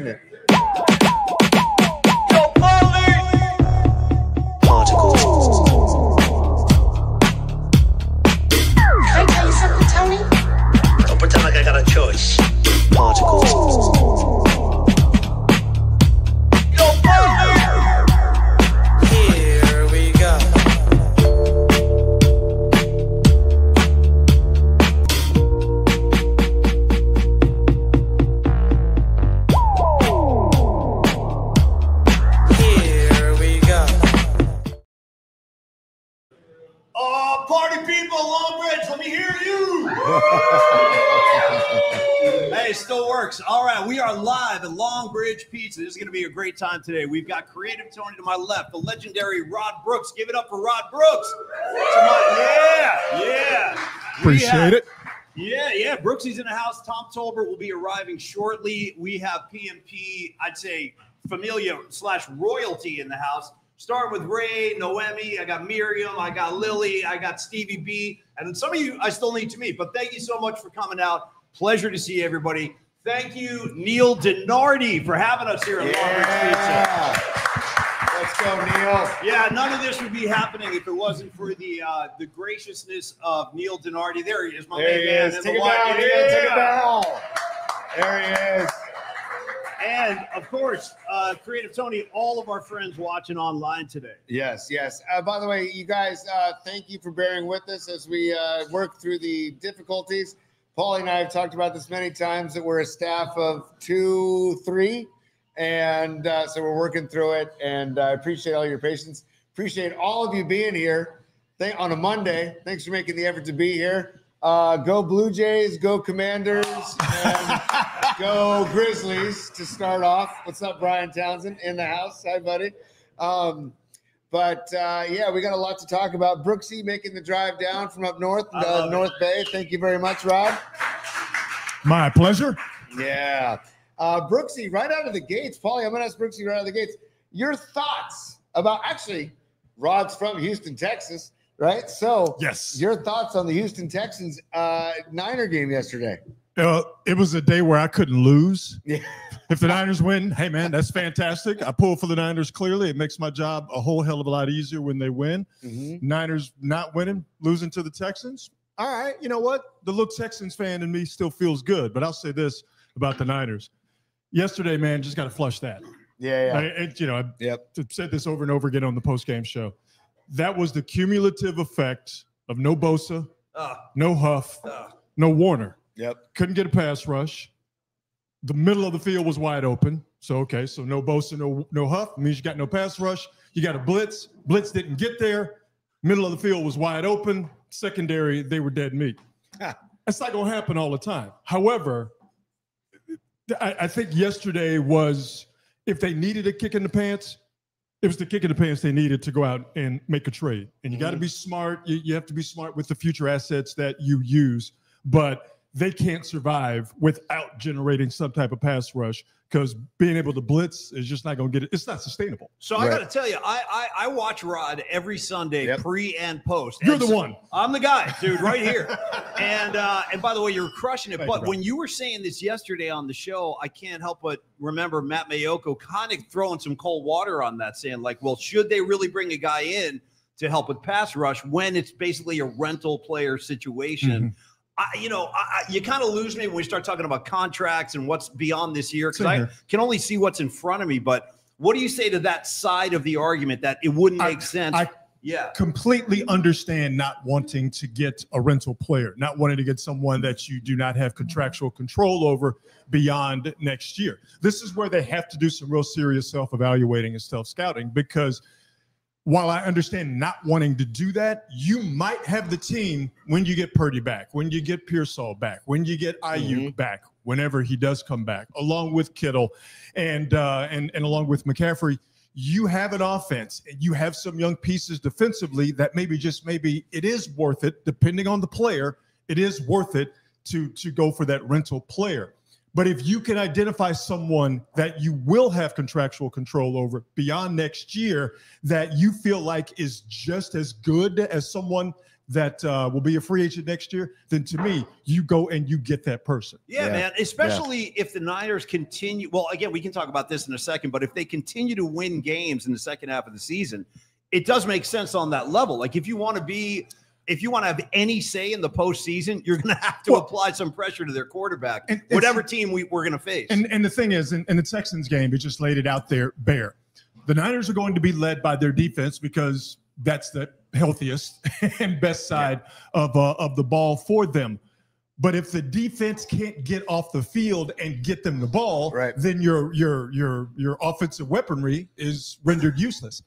rocking it. Particles. Can I tell you something, Tony? Don't pretend like I got a choice. Particles. Here we go. Here we go. Oh, party people, Long Bridge, let me hear you. Hey, it still works. All right, we are live at Long Bridge Pizza. This is going to be a great time today. We've got Creative Tony to my left, the legendary Rod Brooks. Give it up for Rod Brooks. Yeah. Appreciate it. Yeah. Brooksy's in the house. Tom Tolbert will be arriving shortly. We have PMP, I'd say familia / royalty in the house. Starting with Ray, Noemi, I got Miriam, I got Lily, I got Stevie B, and some of you I still need to meet, but thank you so much for coming out. Pleasure to see everybody. Thank you, Neil Denardi, for having us here at Long Bridge Pizza. Let's go, Neil. Yeah, none of this would be happening if it wasn't for the graciousness of Neil Denardi. There he is, my There main he man. is. in Take the it white. down, Neil. Take it down. There he is. And, of course, Creative Tony, all of our friends watching online today. Yes. By the way, you guys, thank you for bearing with us as we work through the difficulties. Paulie and I have talked about this many times that we're a staff of 2, 3, and so we're working through it. And I appreciate all your patience. Appreciate all of you being here on a Monday. Thanks for making the effort to be here. Go Blue Jays, go Commanders, and go Grizzlies to start off. What's up, Brian Townsend in the house? Hi, buddy. Yeah, we got a lot to talk about. Brooksy making the drive down from up north, North Bay. Thank you very much, Rod. My pleasure. Yeah. Brooksy, right out of the gates, Paulie, I'm going to ask Brooksy right out of the gates, your thoughts about, actually, Rod's from Houston, Texas, right? So, yes, your thoughts on the Houston Texans Niner game yesterday? It was a day where I couldn't lose. Yeah. If the Niners win, hey, man, that's fantastic. I pull for the Niners clearly. It makes my job a whole hell of a lot easier when they win. Mm-hmm. Niners not winning, losing to the Texans. All right, you know what? The little Texans fan in me still feels good. But I'll say this about the Niners. Yesterday, man, just got to flush that. Yeah. I've said this over and over again on the postgame show. That was the cumulative effect of no Bosa, no Huff, no Warner. Yep. Couldn't get a pass rush. The middle of the field was wide open. So no Bosa, no Huff. Means you got no pass rush. You got a blitz. Blitz didn't get there. Middle of the field was wide open. Secondary, they were dead meat. That's not going to happen all the time. However, I think yesterday was, if they needed a kick in the pants, it was the kick in the pants they needed to go out and make a trade. And you got to be smart. You have to be smart with the future assets that you use. But they can't survive without generating some type of pass rush, because being able to blitz is just not going to get it. It's not sustainable. So I got to tell you, I watch Rod every Sunday, pre and post. You're the one. I'm the guy, dude, right here. And by the way, you're crushing it. Thank you, when you were saying this yesterday on the show, I can't help but remember Matt Mayoko kind of throwing some cold water on that, saying like, well, should they really bring a guy in to help with pass rush when it's basically a rental player situation? You kind of lose me when we start talking about contracts and what's beyond this year, because I can only see what's in front of me. But what do you say to that side of the argument that it wouldn't make sense? I completely understand not wanting to get a rental player, not wanting to get someone that you do not have contractual control over beyond next year. This is where they have to do some real serious self-evaluating and self-scouting, because while I understand not wanting to do that, you might have the team when you get Purdy back, when you get Pearsall back, when you get Ayuk back, whenever he does come back, along with Kittle and along with McCaffrey. You have an offense and you have some young pieces defensively that maybe it is worth it, depending on the player, it is worth it to go for that rental player. But if you can identify someone that you will have contractual control over beyond next year, that you feel like is just as good as someone that will be a free agent next year, then to me, you go and you get that person. Yeah, man. Especially if the Niners continue. Well, again, we can talk about this in a second, but if they continue to win games in the second half of the season, it does make sense on that level. Like if you want to have any say in the postseason, you're going to have to apply some pressure to their quarterback, whatever team we're going to face. And the thing is, in the Texans game, it just laid it out there bare. The Niners are going to be led by their defense because that's the healthiest and best side of the ball for them. But if the defense can't get off the field and get them the ball, then your offensive weaponry is rendered useless.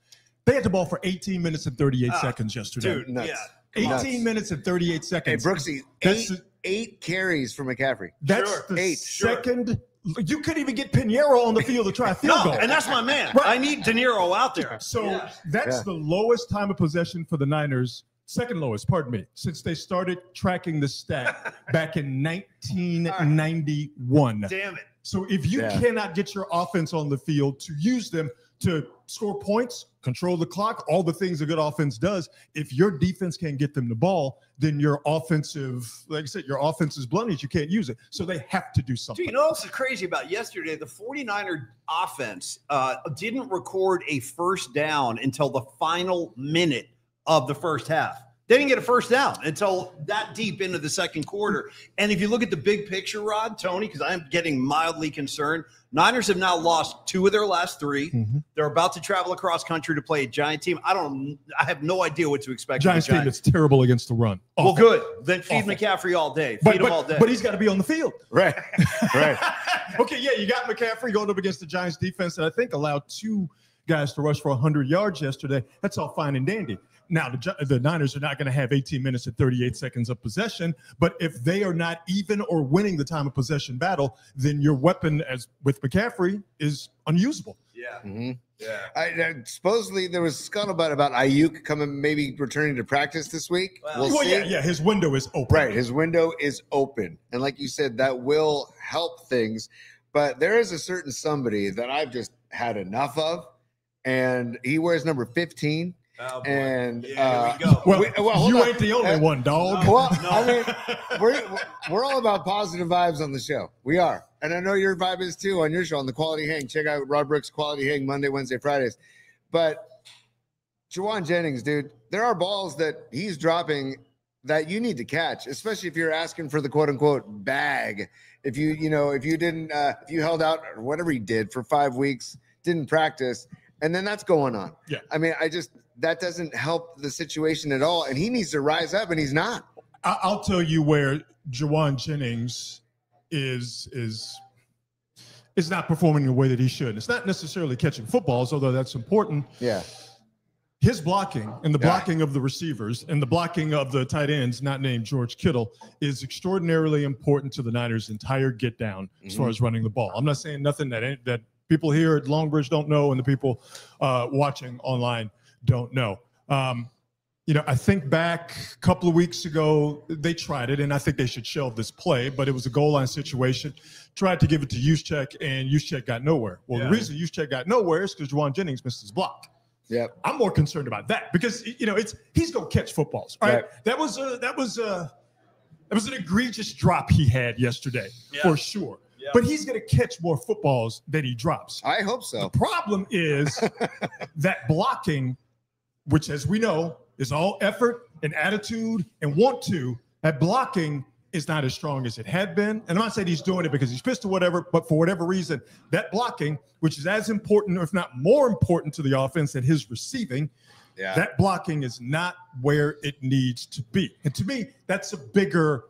They had the ball for 18 minutes and 38 seconds yesterday. Dude, nuts. 18 minutes and 38 seconds. Hey, Brooksy, eight carries for McCaffrey. That's the second. You couldn't even get Pinheiro on the field to try a field goal. And that's my man. I need De Niro out there. So that's the lowest time of possession for the Niners, second lowest, pardon me, since they started tracking the stat back in 1991. Damn it. So if you cannot get your offense on the field to use them to score points, control the clock, all the things a good offense does, if your defense can't get them the ball, then your offensive, like I said, your offense is blunted. You can't use it. So they have to do something. Dude, you know what's crazy about yesterday? The 49er offense didn't record a first down until the final minute of the first half. They didn't get a first down until that deep into the second quarter. And if you look at the big picture, Rod, Tony, because I'm getting mildly concerned, Niners have now lost 2 of their last 3. Mm-hmm. They're about to travel across country to play a Giant team. I have no idea what to expect. Giants team is terrible against the run. Awful. Well, good. Then feed McCaffrey all day. Feed him all day. But he's got to be on the field. Right. Okay, you got McCaffrey going up against the Giants defense that I think allowed 2 guys to rush for 100 yards yesterday. That's all fine and dandy. Now, the Niners are not going to have 18 minutes and 38 seconds of possession, but if they are not even or winning the time of possession battle, then your weapon, as with McCaffrey, is unusable. Yeah. Mm-hmm. Yeah. Supposedly there was scuttlebutt about Ayuk maybe returning to practice this week. Well, his window is open. Right, his window is open. And like you said, that will help things. But there is a certain somebody that I've just had enough of, and he wears number 15. Oh, boy. And here we go. You ain't the only one, dog. I mean, we're all about positive vibes on the show. We are, and I know your vibe is too on your show on the Quality Hang. Check out Rod Brooks' Quality Hang Monday, Wednesday, Fridays. But Juwan Jennings, dude, there are balls that he's dropping that you need to catch, especially if you're asking for the quote unquote bag. If you held out or whatever he did for 5 weeks, didn't practice, and then that's going on. Yeah, I mean, that doesn't help the situation at all. And he needs to rise up, and he's not. I'll tell you where Juwan Jennings is not performing the way that he should. It's not necessarily catching footballs, although that's important. Yeah. His blocking and the blocking of the receivers and the blocking of the tight ends, not named George Kittle, is extraordinarily important to the Niners' entire get down as far as running the ball. I'm not saying nothing that people here at Longbridge don't know and the people watching online don't know. I think back a couple of weeks ago, they tried it, and I think they should shelve this play, but it was a goal line situation. Tried to give it to Juszczyk, and Juszczyk got nowhere. Well, the reason Juszczyk got nowhere is because Juwan Jennings missed his block. Yeah, I'm more concerned about that because he's going to catch footballs. All right, that was an egregious drop he had yesterday for sure. Yeah. But he's going to catch more footballs than he drops. I hope so. The problem is that blocking, which, as we know, is all effort and attitude and want to, that blocking is not as strong as it had been. And I'm not saying he's doing it because he's pissed or whatever, but for whatever reason, that blocking, which is as important, if not more important to the offense than his receiving, that blocking is not where it needs to be. And to me, that's a bigger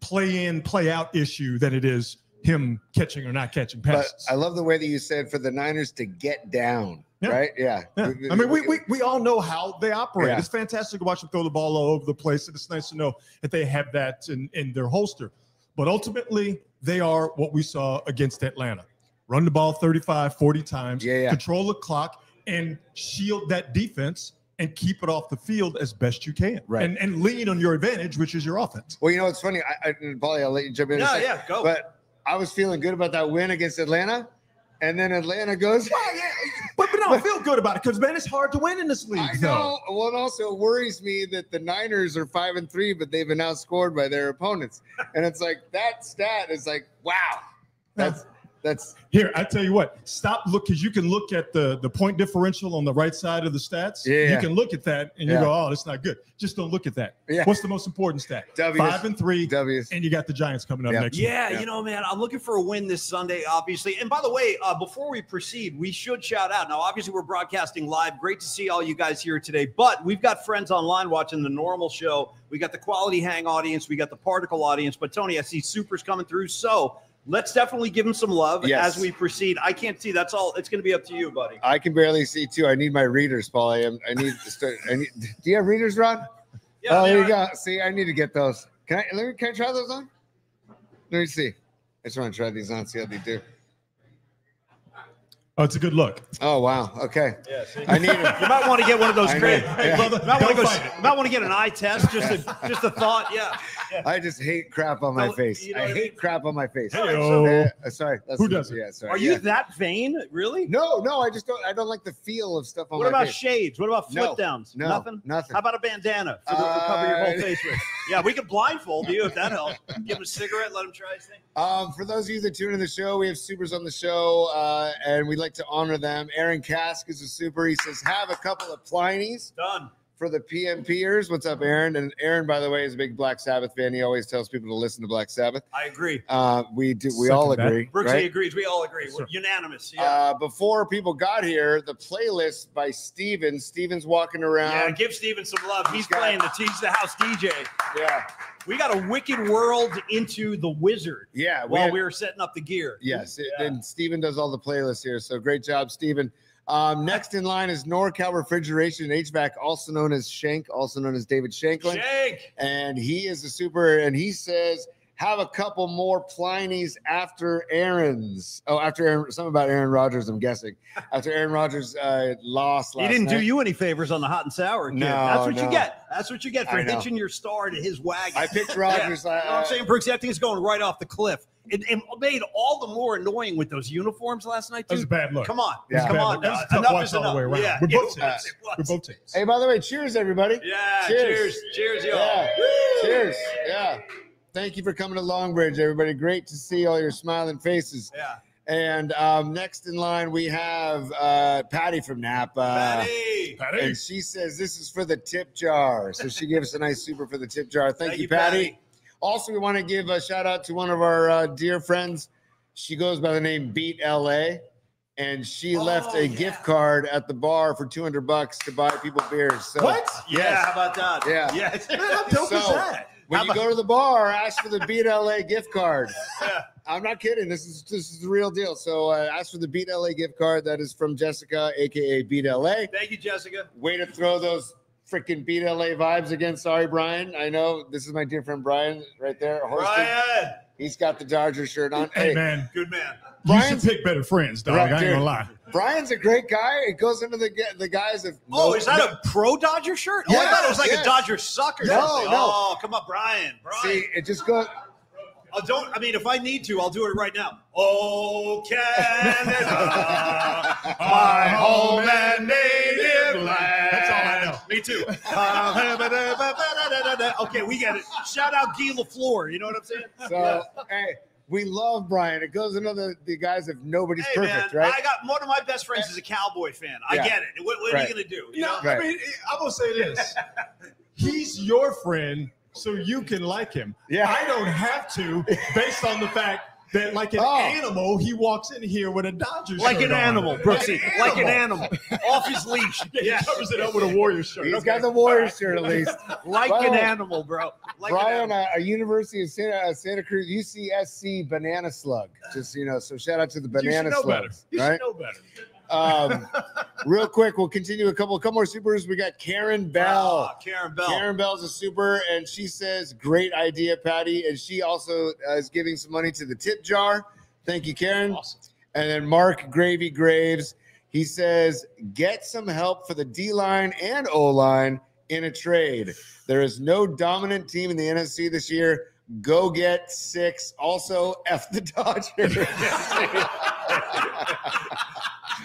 play-in, play-out issue than it is him catching or not catching passes. But I love the way that you said for the Niners to get down. Right? Yeah. I mean, we all know how they operate. Yeah. It's fantastic to watch them throw the ball all over the place, and it's nice to know that they have that in their holster. But ultimately, they are what we saw against Atlanta. Run the ball 35, 40 times, control the clock, and shield that defense and keep it off the field as best you can. Right. And lean on your advantage, which is your offense. Well, it's funny. Paulie, I'll let you jump in. Yeah, go. But I was feeling good about that win against Atlanta. And then Atlanta goes, but no, don't feel good about it because, man, it's hard to win in this league. I know. Well, it also worries me that the Niners are 5-3, but they've been outscored by their opponents. And it's like that stat is like, wow. That's here. I tell you what, stop look because you can look at the point differential on the right side of the stats. Yeah. You can look at that and you go, oh, that's not good. Just don't look at that. Yeah. What's the most important stat? W's. 5-3. W's. And you got the Giants coming up next week. Yeah, you know, man, I'm looking for a win this Sunday, obviously. And by the way, before we proceed, we should shout out. Now, obviously, we're broadcasting live. Great to see all you guys here today. But we've got friends online watching the normal show. We got the Quality Hang audience. We got the Particle audience. But, Tony, I see Supers coming through. So let's definitely give him some love as we proceed. I can't see. That's all. It's going to be up to you, buddy. I can barely see too. I need my readers, Paul. I need to start. Do you have readers, Ron? Yeah, there you go. See, I need to get those. Can I try those on? Let me see. I just want to try these on, see how they do. Oh, it's a good look. Oh, wow. Okay. Yeah, see? I need it. You might want to get one of those great. Yeah. You might want to get an eye test. Just a thought. Yeah. I just hate crap on my Don't- face. you know I what I hate crap on my face. Hey-o. Sorry. Who doesn't? Yeah, sorry. Are you Yeah. that vain? Really? No. I just don't. I don't like the feel of stuff on What my about face. shades? What about flip No. downs? No. Nothing? Nothing. How about a bandana to cover your whole face with? Yeah, we could blindfold you if that helps. Give him a cigarette, let him try his thing. For those of you that tune in the show, we have supers on the show, and we'd like to honor them. Aaron Kask is a super. He says, have a couple of Pliny's Done. for the PMPers. What's up, Aaron? And Aaron, by the way, is a big Black Sabbath fan. He always tells people to listen to Black Sabbath. I agree. We do. We Second all that. agree. Brooksy right? agrees. We all agree. We're unanimous. Yeah. Before people got here, the playlist by Steven. Steven's walking Yeah, around. give Steven some love. He's got- playing the Tease the House DJ. Yeah. We got a Wicked World into the Wizard Yeah. while we were setting up the gear. Yes. Yeah. And Steven does all the playlists here. So great job, Steven. Next in line is NorCal Refrigeration and HVAC, also known as Shank, also known as David Shanklin. Shank. And he is a super, and he says, have a couple more Pliny's after Aaron's. Oh, after Aaron, something about Aaron Rodgers, I'm guessing. After Aaron Rodgers lost last He didn't night. do you any favors on the hot and sour, kid. No, That's what no. you get. That's what you get for I know. hitching your star to his wagon. I picked Rodgers. You know what I'm saying, Brooks? That thing's going right off the cliff. It made all the more annoying with those uniforms last night, That was too. a bad look. Come on. Yeah. Come Bad on. look. That was a tough Enough watch is all the enough. way around. Yeah, We're it both was. teams. It was. We're both teams. Hey, by the way, cheers, everybody. Yeah, Cheers. cheers, y'all. Yeah. Cheers. Yeah. Thank you for coming to Longbridge, everybody. Great to see all your smiling faces. Yeah. And next in line, we have Patty from Napa. Patty. And she says this is for the tip jar. So she gave us a nice super for the tip jar. Thank you, Patty. Also, we want to give a shout out to one of our dear friends. She goes by the name Beat LA. And she left a gift card at the bar for $200 to buy people beers. So, What? Yeah, Yes. how about that? Yeah. Yes. How dope is So, that? when you go to the bar, ask for the Beat LA gift card. Yeah. I'm not kidding. This is the real deal. So ask for the Beat LA gift card. That is from Jessica, aka Beat LA. Thank you, Jessica. Way to throw those freaking Beat LA vibes again. Sorry, Brian. I know this is my dear friend Brian right there. hosting. Brian. He's got the Dodgers shirt on. Hey, man. Good man. You Brian's- should pick better friends, dog. Right, I ain't dude. gonna lie. Brian's a great guy. It goes into the guys of Oh, is that a pro Dodger shirt? Oh, I Yeah, thought it was like yes. a Dodger sucker. No, jersey. no. Oh, come on, Brian. See, it just goes. If I need to, I'll do it right now. Oh, Canada, my home and native land. That's all I know. Me too. Okay, we get it. Shout out Guy LaFleur. You know what I'm saying? So hey, we love Brian. It goes into the guys of nobody's Hey, perfect, man, right? I got one of my best friends is a Cowboy fan. I Yeah. get it. What Right. are you gonna do? You No, know? Right. I mean, I'm gonna say this. He's your friend, so you can like him. Yeah. I don't have to, based on the fact that, like an Oh. animal, he walks in here with a Dodgers Like shirt an on. animal, Brooksy. Like an animal. Off his leash. Yeah, Yes. he covers it up with a Warrior shirt. He's Okay. got the Warriors shirt at least. Like By the an way, animal, bro. Like an Brian, animal. a University of Santa Cruz, UCSC banana slug. Just so shout out to the You should banana know better. slugs, You right? should know better. Real quick, we'll continue a couple more supers. We got Karen Bell. Karen Bell. Karen Bell's a super, and she says, "Great idea, Patty." And she also is giving some money to the tip jar. Thank you, Karen. Awesome. And then Mark Gravy Graves, he says, "Get some help for the D line and O line in a trade. There is no dominant team in the NFC this year. Go get 6. Also, F the Dodgers."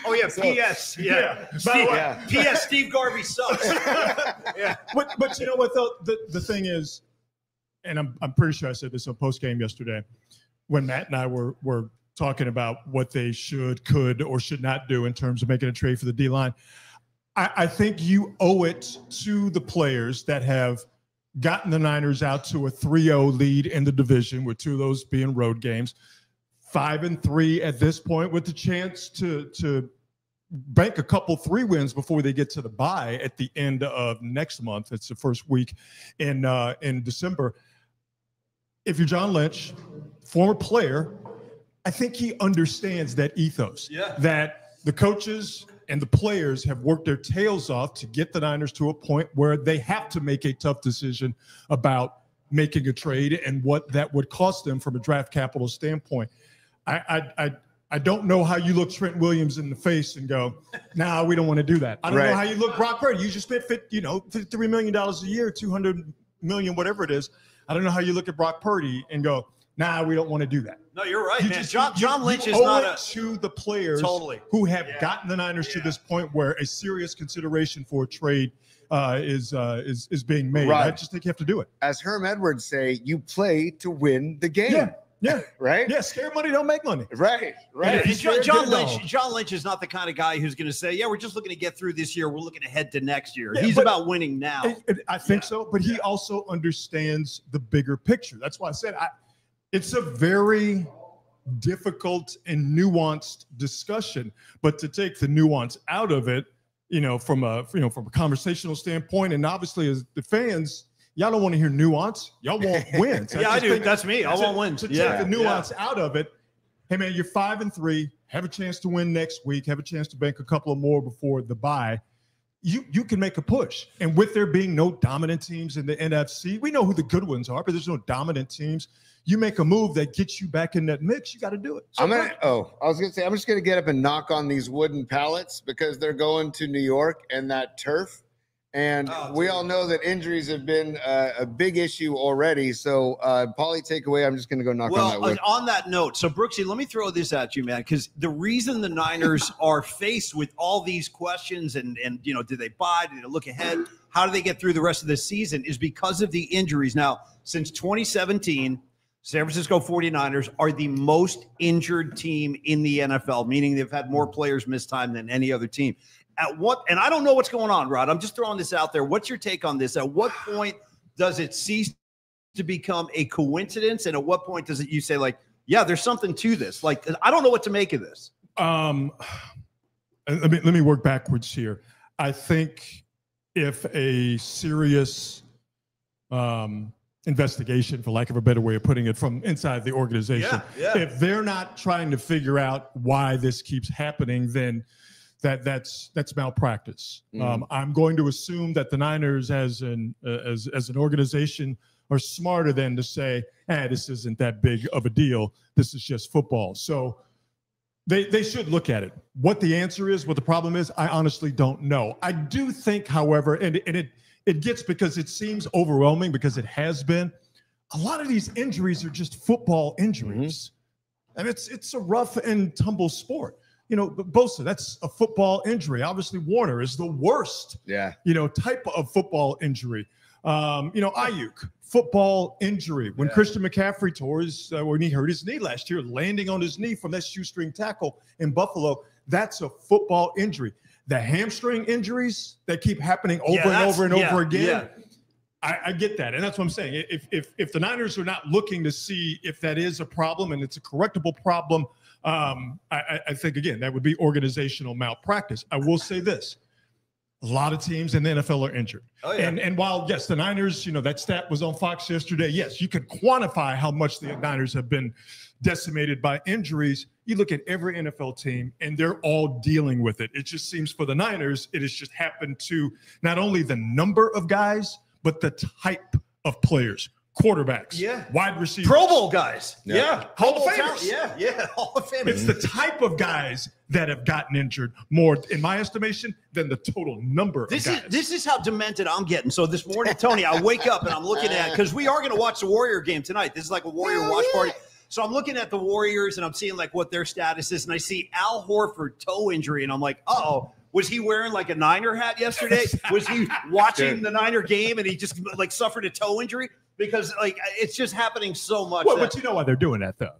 Oh yeah, So- P.S. Yeah. By the way, Yeah. P.S. Steve Garvey sucks. Yeah. But you know what though? The thing is, and I'm pretty sure I said this on post game yesterday, when Matt and I were talking about what they should, could, or should not do in terms of making a trade for the D line. I think you owe it to the players that have gotten the Niners out to a 3-0 lead in the division, with 2 of those being road games, 5-3 at this point, with the chance to bank a couple 3 wins before they get to the bye at the end of next month. It's the first week in December. If you're John Lynch, former player, I think he understands that ethos, that the coaches and the players have worked their tails off to get the Niners to a point where they have to make a tough decision about making a trade and what that would cost them from a draft capital standpoint. I don't know how you look Trent Williams in the face and go, "Nah, we don't want to do that." I don't know how you look Brock Purdy. You just spent $53 million a year, $200 million, whatever it is. I don't know how you look at Brock Purdy and go, "Nah, we don't want to do that." No, you're right, man. Just, John Lynch is owe not it to the players who have gotten the Niners to this point where a serious consideration for a trade is being made. Right. I just think you have to do it. As Herm Edwards say, you play to win the game. Yeah. Right? Yeah, scare money don't make money. Right. And John Lynch is not the kind of guy who's going to say, "Yeah, we're just looking to get through this year. We're looking ahead to next year." He's about winning now. I think so, but he also understands the bigger picture. That's why I said it's a very difficult and nuanced discussion. But to take the nuance out of it, from a conversational standpoint, and obviously as the fans, y'all don't want to hear nuance. Y'all want wins. I do. That's me. I want wins. To take the nuance out of it, hey man, you're 5-3. Have a chance to win next week. Have a chance to bank a couple of more before the bye. You can make a push. And with there being no dominant teams in the NFC, we know who the good ones are, but there's no dominant teams. You make a move that gets you back in that mix, you got to do it. So I was going to say, I'm just going to get up and knock on these wooden pallets because they're going to New York and that turf. And we all know that injuries have been a big issue already. So, Paulie, take away. I'm just going to go knock on that wood. On that note, so Brooksy, let me throw this at you, man, because the reason the Niners are faced with all these questions and do they buy? Do they look ahead? How do they get through the rest of the season is because of the injuries. Now, since 2017, San Francisco 49ers are the most injured team in the NFL, meaning they've had more players miss time than any other team. And I don't know what's going on, Rod. I'm just throwing this out there. What's your take on this? At what point does it cease to become a coincidence? And at what point does you say, like, yeah, there's something to this? Like, I don't know what to make of this. Let me work backwards here. I think if a serious investigation, for lack of a better way of putting it, from inside the organization, if they're not trying to figure out why this keeps happening, then that's malpractice. I'm going to assume that the Niners as an organization are smarter than to say, this isn't that big of a deal. This is just football. So they should look at it. What the answer is, what the problem is, I honestly don't know. I do think, however, and it gets, because it seems overwhelming, because it has been, a lot of these injuries are just football injuries. And it's a rough and tumble sport. Bosa, that's a football injury. Obviously, Warner is the worst, type of football injury. Ayuk, football injury. When Christian McCaffrey when he hurt his knee last year, landing on his knee from that shoestring tackle in Buffalo, that's a football injury. The hamstring injuries that keep happening over and over again. I get that. And that's what I'm saying. If the Niners are not looking to see if that is a problem and it's a correctable problem, I think, again, that would be organizational malpractice. I will say this. A lot of teams in the NFL are injured. And while, yes, the Niners, that stat was on Fox yesterday. Yes, you could quantify how much the Niners have been decimated by injuries. You look at every NFL team, and they're all dealing with it. It just seems for the Niners, it has just happened to not only the number of guys, but the type of players. Quarterbacks, wide receivers, Pro Bowl guys, Hall of Famers, Hall of Famers. It's the type of guys that have gotten injured more, in my estimation, than the total number of guys. This is how demented I'm getting. So this morning, Tony, I wake up and I'm looking at, because we are going to watch the Warrior game tonight. This is like a Warrior watch party. So I'm looking at the Warriors and I'm seeing like what their status is, and I see Al Horford toe injury, and I'm like, uh-oh. Was he wearing like a Niner hat yesterday? Was he watching the Niner game and he just like suffered a toe injury? Because like it's just happening so much. Well, but you know why they're doing that though.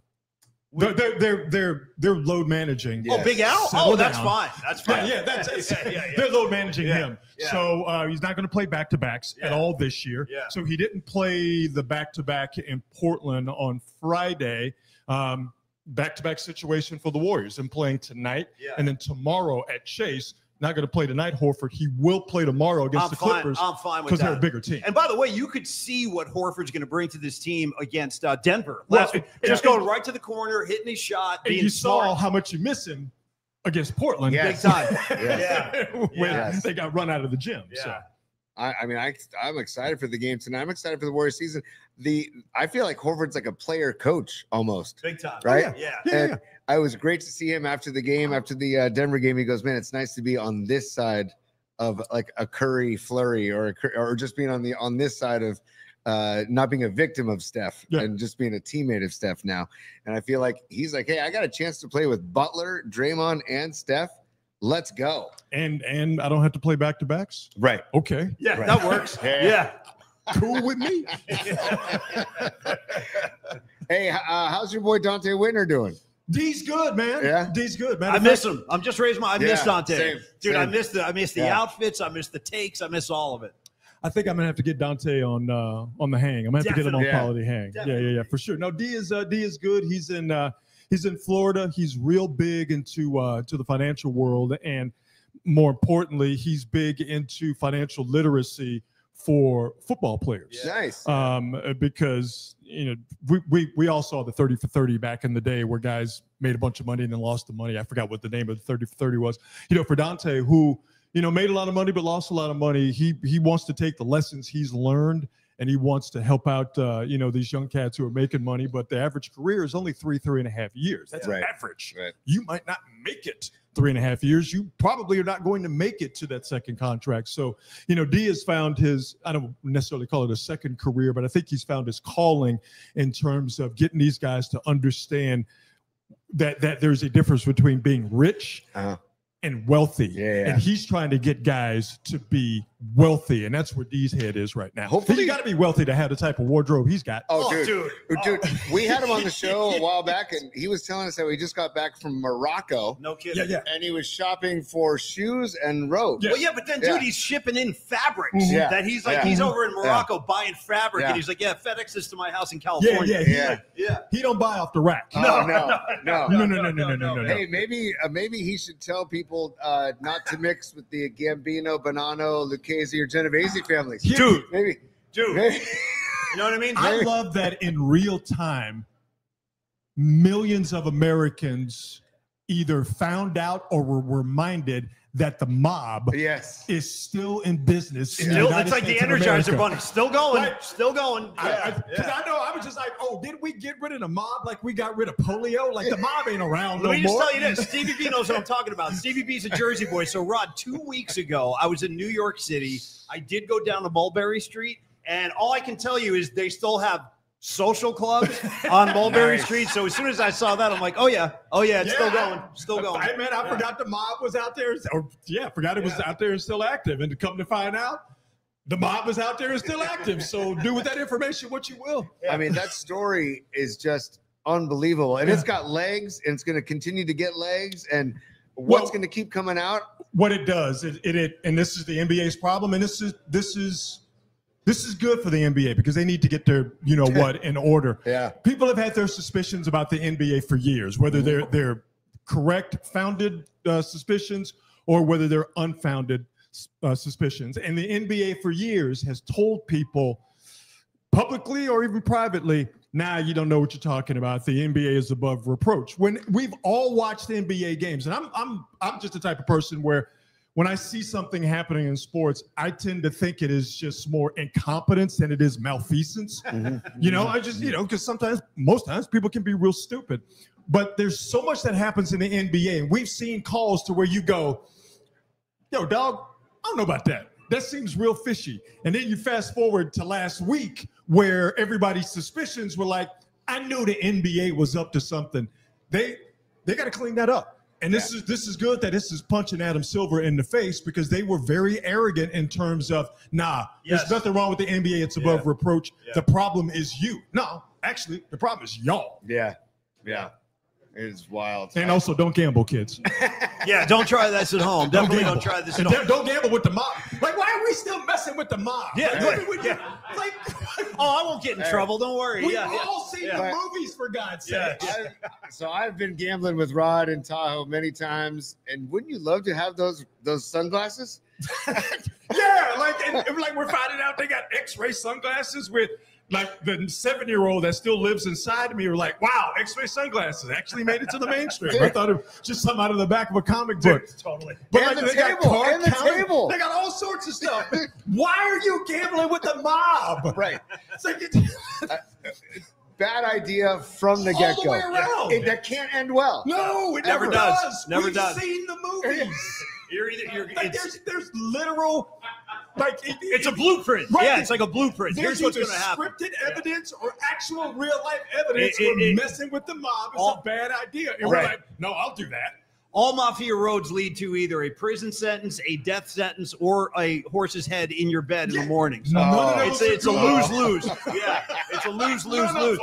They're load managing. Oh, Big Al. Settle That's down. fine. That's fine. Yeah, they're load managing him. Yeah. So he's not going to play back-to-backs at all this year. Yeah. So he didn't play the back-to-back in Portland on Friday. Back-to-back situation for the Warriors. And playing tonight and then tomorrow at Chase. Not going to play tonight, Horford. He will play tomorrow against the Clippers. I'm fine with that. Because they're a bigger team. And by the way, you could see what Horford's going to bring to this team against Denver. Well, Just going right to the corner, hitting his shot, and being you smart. saw how much you miss him against Portland. Yes. Big time. When they got run out of the gym. Yeah. So. I'm excited for the game tonight. I'm excited for the Warriors season. I feel like Horford's like a player coach almost. Big time. Right? Yeah. I was great to see him after the game, after the Denver game. He goes, man, it's nice to be on this side of like a Curry flurry or just being on this side of not being a victim of Steph and just being a teammate of Steph now. And I feel like he's like, hey, I got a chance to play with Butler, Draymond, and Steph. Let's go. And I don't have to play back-to-backs? Right. Okay. Yeah, Right. that works. Yeah. Cool with me. Hey, how's your boy Dante Whitner doing? D's good, man. Yeah. D's good, man. I miss him. I'm just raising my. I miss Dante, same, dude. same. I miss the outfits. I miss the takes. I miss all of it. I think I'm gonna have to get Dante on the hang. I'm gonna have to get him on Definitely. quality hang. Definitely. Yeah, for sure. No, D is good. He's in Florida. He's real big into the financial world, and more importantly, he's big into financial literacy for football players. Nice. Because we all saw the 30 for 30 back in the day where guys made a bunch of money and then lost the money. I forgot what the name of the 30 for 30 was. For Dante, who made a lot of money but lost a lot of money, he wants to take the lessons he's learned and he wants to help out these young cats who are making money, but the average career is only 3.5 years. That's average. Right. You might not make it 3.5 years. You probably are not going to make it to that second contract. So, D has found his, I don't necessarily call it a second career, but I think he's found his calling in terms of getting these guys to understand that there's a difference between being rich and wealthy. Yeah. And he's trying to get guys to be wealthy, and that's where D's head is right now. Hopefully, you got to be wealthy to have the type of wardrobe he's got. Dude, we had him on the show a while back, and he was telling us how he just got back from Morocco. No kidding. Yeah. And he was shopping for shoes and robes. Yeah. Well, yeah, but then, dude, he's shipping in fabrics Yeah. that he's like, Yeah. he's over in Morocco buying fabric, Yeah. and he's like, FedEx this to my house in California. Yeah. He don't buy off the rack. No. No. Hey, maybe he should tell people not to mix with the Gambino, Bonanno, Lucchese, or Genovese families. Dude. Maybe. You know what I mean? I love that in real time, millions of Americans either found out or were reminded that the mob is still in business. In the United It's like the States of Energizer America. Bunny. Still going. Right. Still going. I was just like, did we get rid of the mob like we got rid of polio? Like the mob ain't around no Let me just more. tell you this. Stevie B knows what I'm talking about. Stevie B's a Jersey boy. So, Rod, 2 weeks ago, I was in New York City. I did go down to Mulberry Street, and all I can tell you is they still have social clubs on Mulberry Street. So as soon as I saw that, I'm like, oh yeah, it's still going. Hey, man, I forgot the mob was out there. Forgot it was out there and still active. And to come to find out, the mob was out there and still active. So do with that information what you will. I mean, that story is just unbelievable. And it's got legs, and it's going to continue to get legs. And what's going to keep coming out? What it does, and this is the NBA's problem, and this is good for the NBA because they need to get their, in order. Yeah. People have had their suspicions about the NBA for years, whether they're correct, founded suspicions or whether they're unfounded suspicions. And the NBA for years has told people publicly or even privately, you don't know what you're talking about. The NBA is above reproach. When we've all watched NBA games, and I'm just the type of person where when I see something happening in sports, I tend to think it is just more incompetence than it is malfeasance. I just, because most times people can be real stupid. But there's so much that happens in the NBA. And we've seen calls to where you go, yo, dog, I don't know about that. That seems real fishy. And then you fast forward to last week where everybody's suspicions were like, I knew the NBA was up to something. They got to clean that up. And this is good that this is punching Adam Silver in the face, because they were very arrogant in terms of, there's nothing wrong with the NBA. It's above reproach. Yeah. The problem is you. No, actually, the problem is y'all. Yeah. It is wild. And also, don't gamble, kids. Yeah, don't try this at home. Definitely don't try this at home. Don't gamble with the mob. Like, why are we still messing with the mob? Yeah. Like, I won't get in trouble. Don't worry. We've all seen the movies, for God's sake. So I've been gambling with Rod in Tahoe many times, and wouldn't you love to have those sunglasses? Yeah, like we're finding out they got X-ray sunglasses with. Like the 7-year-old that still lives inside of me were like, wow, X-ray sunglasses actually made it to the mainstream. I thought it was just something out of the back of a comic book. Totally. But and like, the table. They got all sorts of stuff. Why are you gambling with the mob? Right. It's like bad idea from the get-go. All the way around. That can't end well. No, it never does. Never We've does. seen the movies. There's literal. Like it's a blueprint. Right. Yeah, it's like a blueprint. There's Here's what's going to happen. Scripted evidence or actual real life evidence. We're messing with the mob. It's a bad idea. And we're like, no, I'll do that. All mafia roads lead to either a prison sentence, a death sentence, or a horse's head in your bed in the morning. So it's a lose-lose. Yeah, it's a lose-lose-lose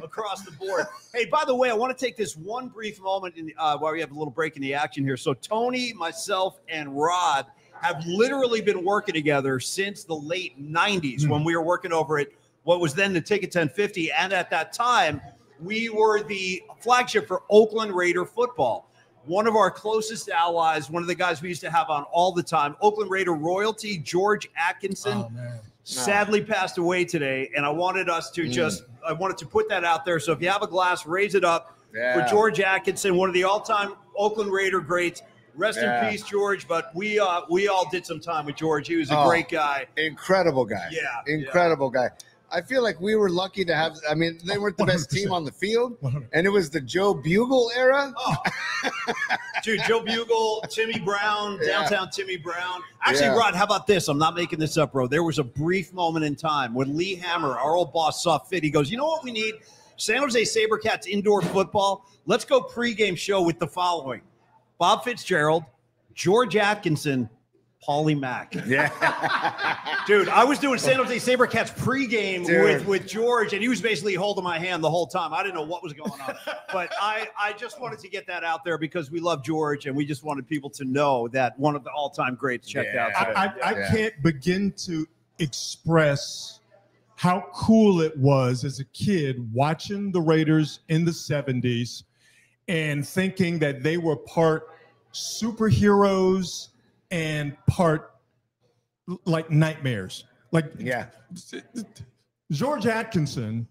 across the board. Hey, by the way, I want to take this one brief moment while we have a little break in the action here. So Tony, myself, and Rod have literally been working together since the late 90s when we were working over at what was then the Ticket 1050. And at that time, we were the flagship for Oakland Raider football. One of our closest allies, one of the guys we used to have on all the time, Oakland Raider royalty, George Atkinson, sadly passed away today. And I wanted us to I wanted to put that out there. So if you have a glass, raise it up for George Atkinson, one of the all-time Oakland Raider greats. Rest in peace, George. But we all did some time with George. He was a great guy. Incredible guy. Yeah. Incredible guy. I feel like we were lucky to have, I mean, they weren't the best 100%. Team on the field, and it was the Joe Bugle era. Oh. Dude, Joe Bugle, Timmy Brown, downtown Timmy Brown. Actually, Rod, how about this? I'm not making this up, bro. There was a brief moment in time when Lee Hammer, our old boss, saw fit. He goes, you know what we need? San Jose SaberCats indoor football. Let's go pregame show with the following. Bob Fitzgerald, George Atkinson, Paulie Mack. Yeah. Dude, I was doing San Jose SaberCats pregame with George, and he was basically holding my hand the whole time. I didn't know what was going on. But I just wanted to get that out there because we love George, and we just wanted people to know that one of the all-time greats checked out today. I can't begin to express how cool it was as a kid watching the Raiders in the 70s and thinking that they were part superheroes and part like nightmares. Like, George Atkinson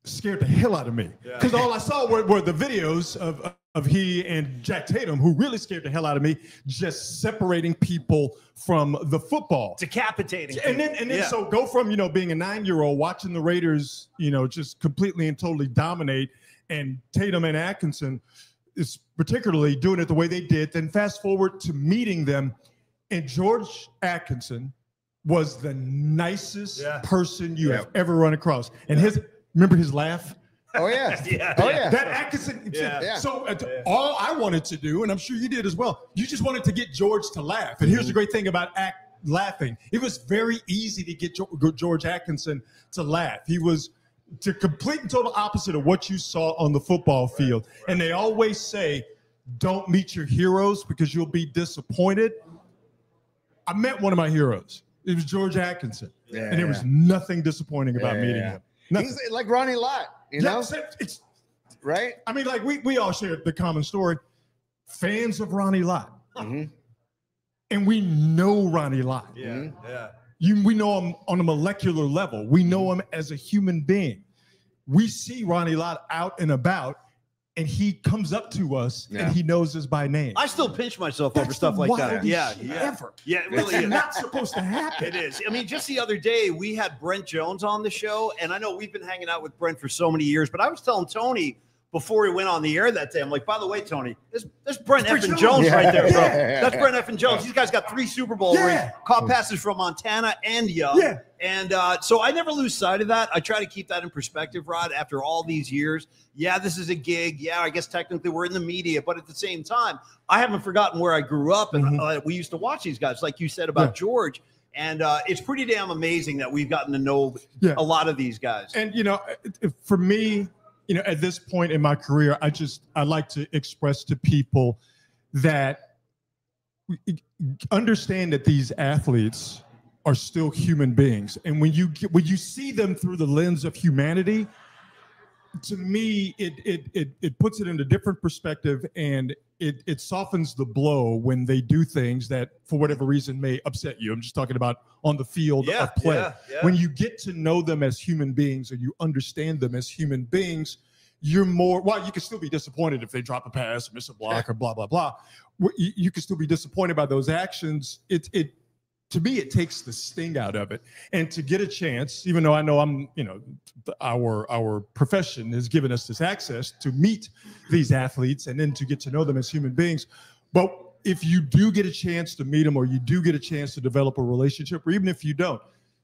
scared the hell out of me because all I saw were the videos of he and Jack Tatum, who really scared the hell out of me, just separating people from the football, decapitating. And then so go from being a 9-year-old watching the Raiders, just completely and totally dominate, and Tatum and Atkinson is particularly doing it the way they did. Then fast forward to meeting them, and George Atkinson was the nicest person you have ever run across. And remember his laugh? Oh, yeah. That Atkinson. So all I wanted to do, and I'm sure you did as well, you just wanted to get George to laugh. And here's the great thing about laughing. It was very easy to get George Atkinson to laugh. He was the complete and total opposite of what you saw on the football field. And they always say, don't meet your heroes because you'll be disappointed. I met one of my heroes. It was George Atkinson. And there was nothing disappointing about meeting him. Nothing. He's like Ronnie Lott, you know? It's, right? I mean, like we all share the common story. Fans of Ronnie Lott. And we know Ronnie Lott. We know him on a molecular level. We know him as a human being. We see Ronnie Lott out and about, and he comes up to us and he knows us by name. I still pinch myself over stuff like that. Ever. Yeah, it really is. Not supposed to happen. It is. I mean, just the other day, we had Brent Jones on the show, and I know we've been hanging out with Brent for so many years, but I was telling Tony before we went on the air that day. I'm like, by the way, Tony, there's Brent Effin Jones right there, bro. That's Brent Effin Jones. These guys got 3 Super Bowl rings, caught passes from Montana and Young. Yeah. And so I never lose sight of that. I try to keep that in perspective, Rod, after all these years. Yeah, this is a gig. Yeah, I guess technically we're in the media, but at the same time, I haven't forgotten where I grew up, and we used to watch these guys, like you said about George. And it's pretty damn amazing that we've gotten to know a lot of these guys. And, you know, for me, you know, at this point in my career, I like to express to people that understand that these athletes are still human beings. And when you see them through the lens of humanity, to me, it puts it in a different perspective, and it softens the blow when they do things that, for whatever reason, may upset you. I'm just talking about on the field of play. When you get to know them as human beings, or you understand them as human beings, you're more, well, you can still be disappointed if they drop a pass or miss a block or blah, blah, blah. You can still be disappointed by those actions. To me, it takes the sting out of it. And to get a chance, even though I know our profession has given us this access to meet these athletes and then to get to know them as human beings. But if you do get a chance to meet them, or you do get a chance to develop a relationship, or even if you don't,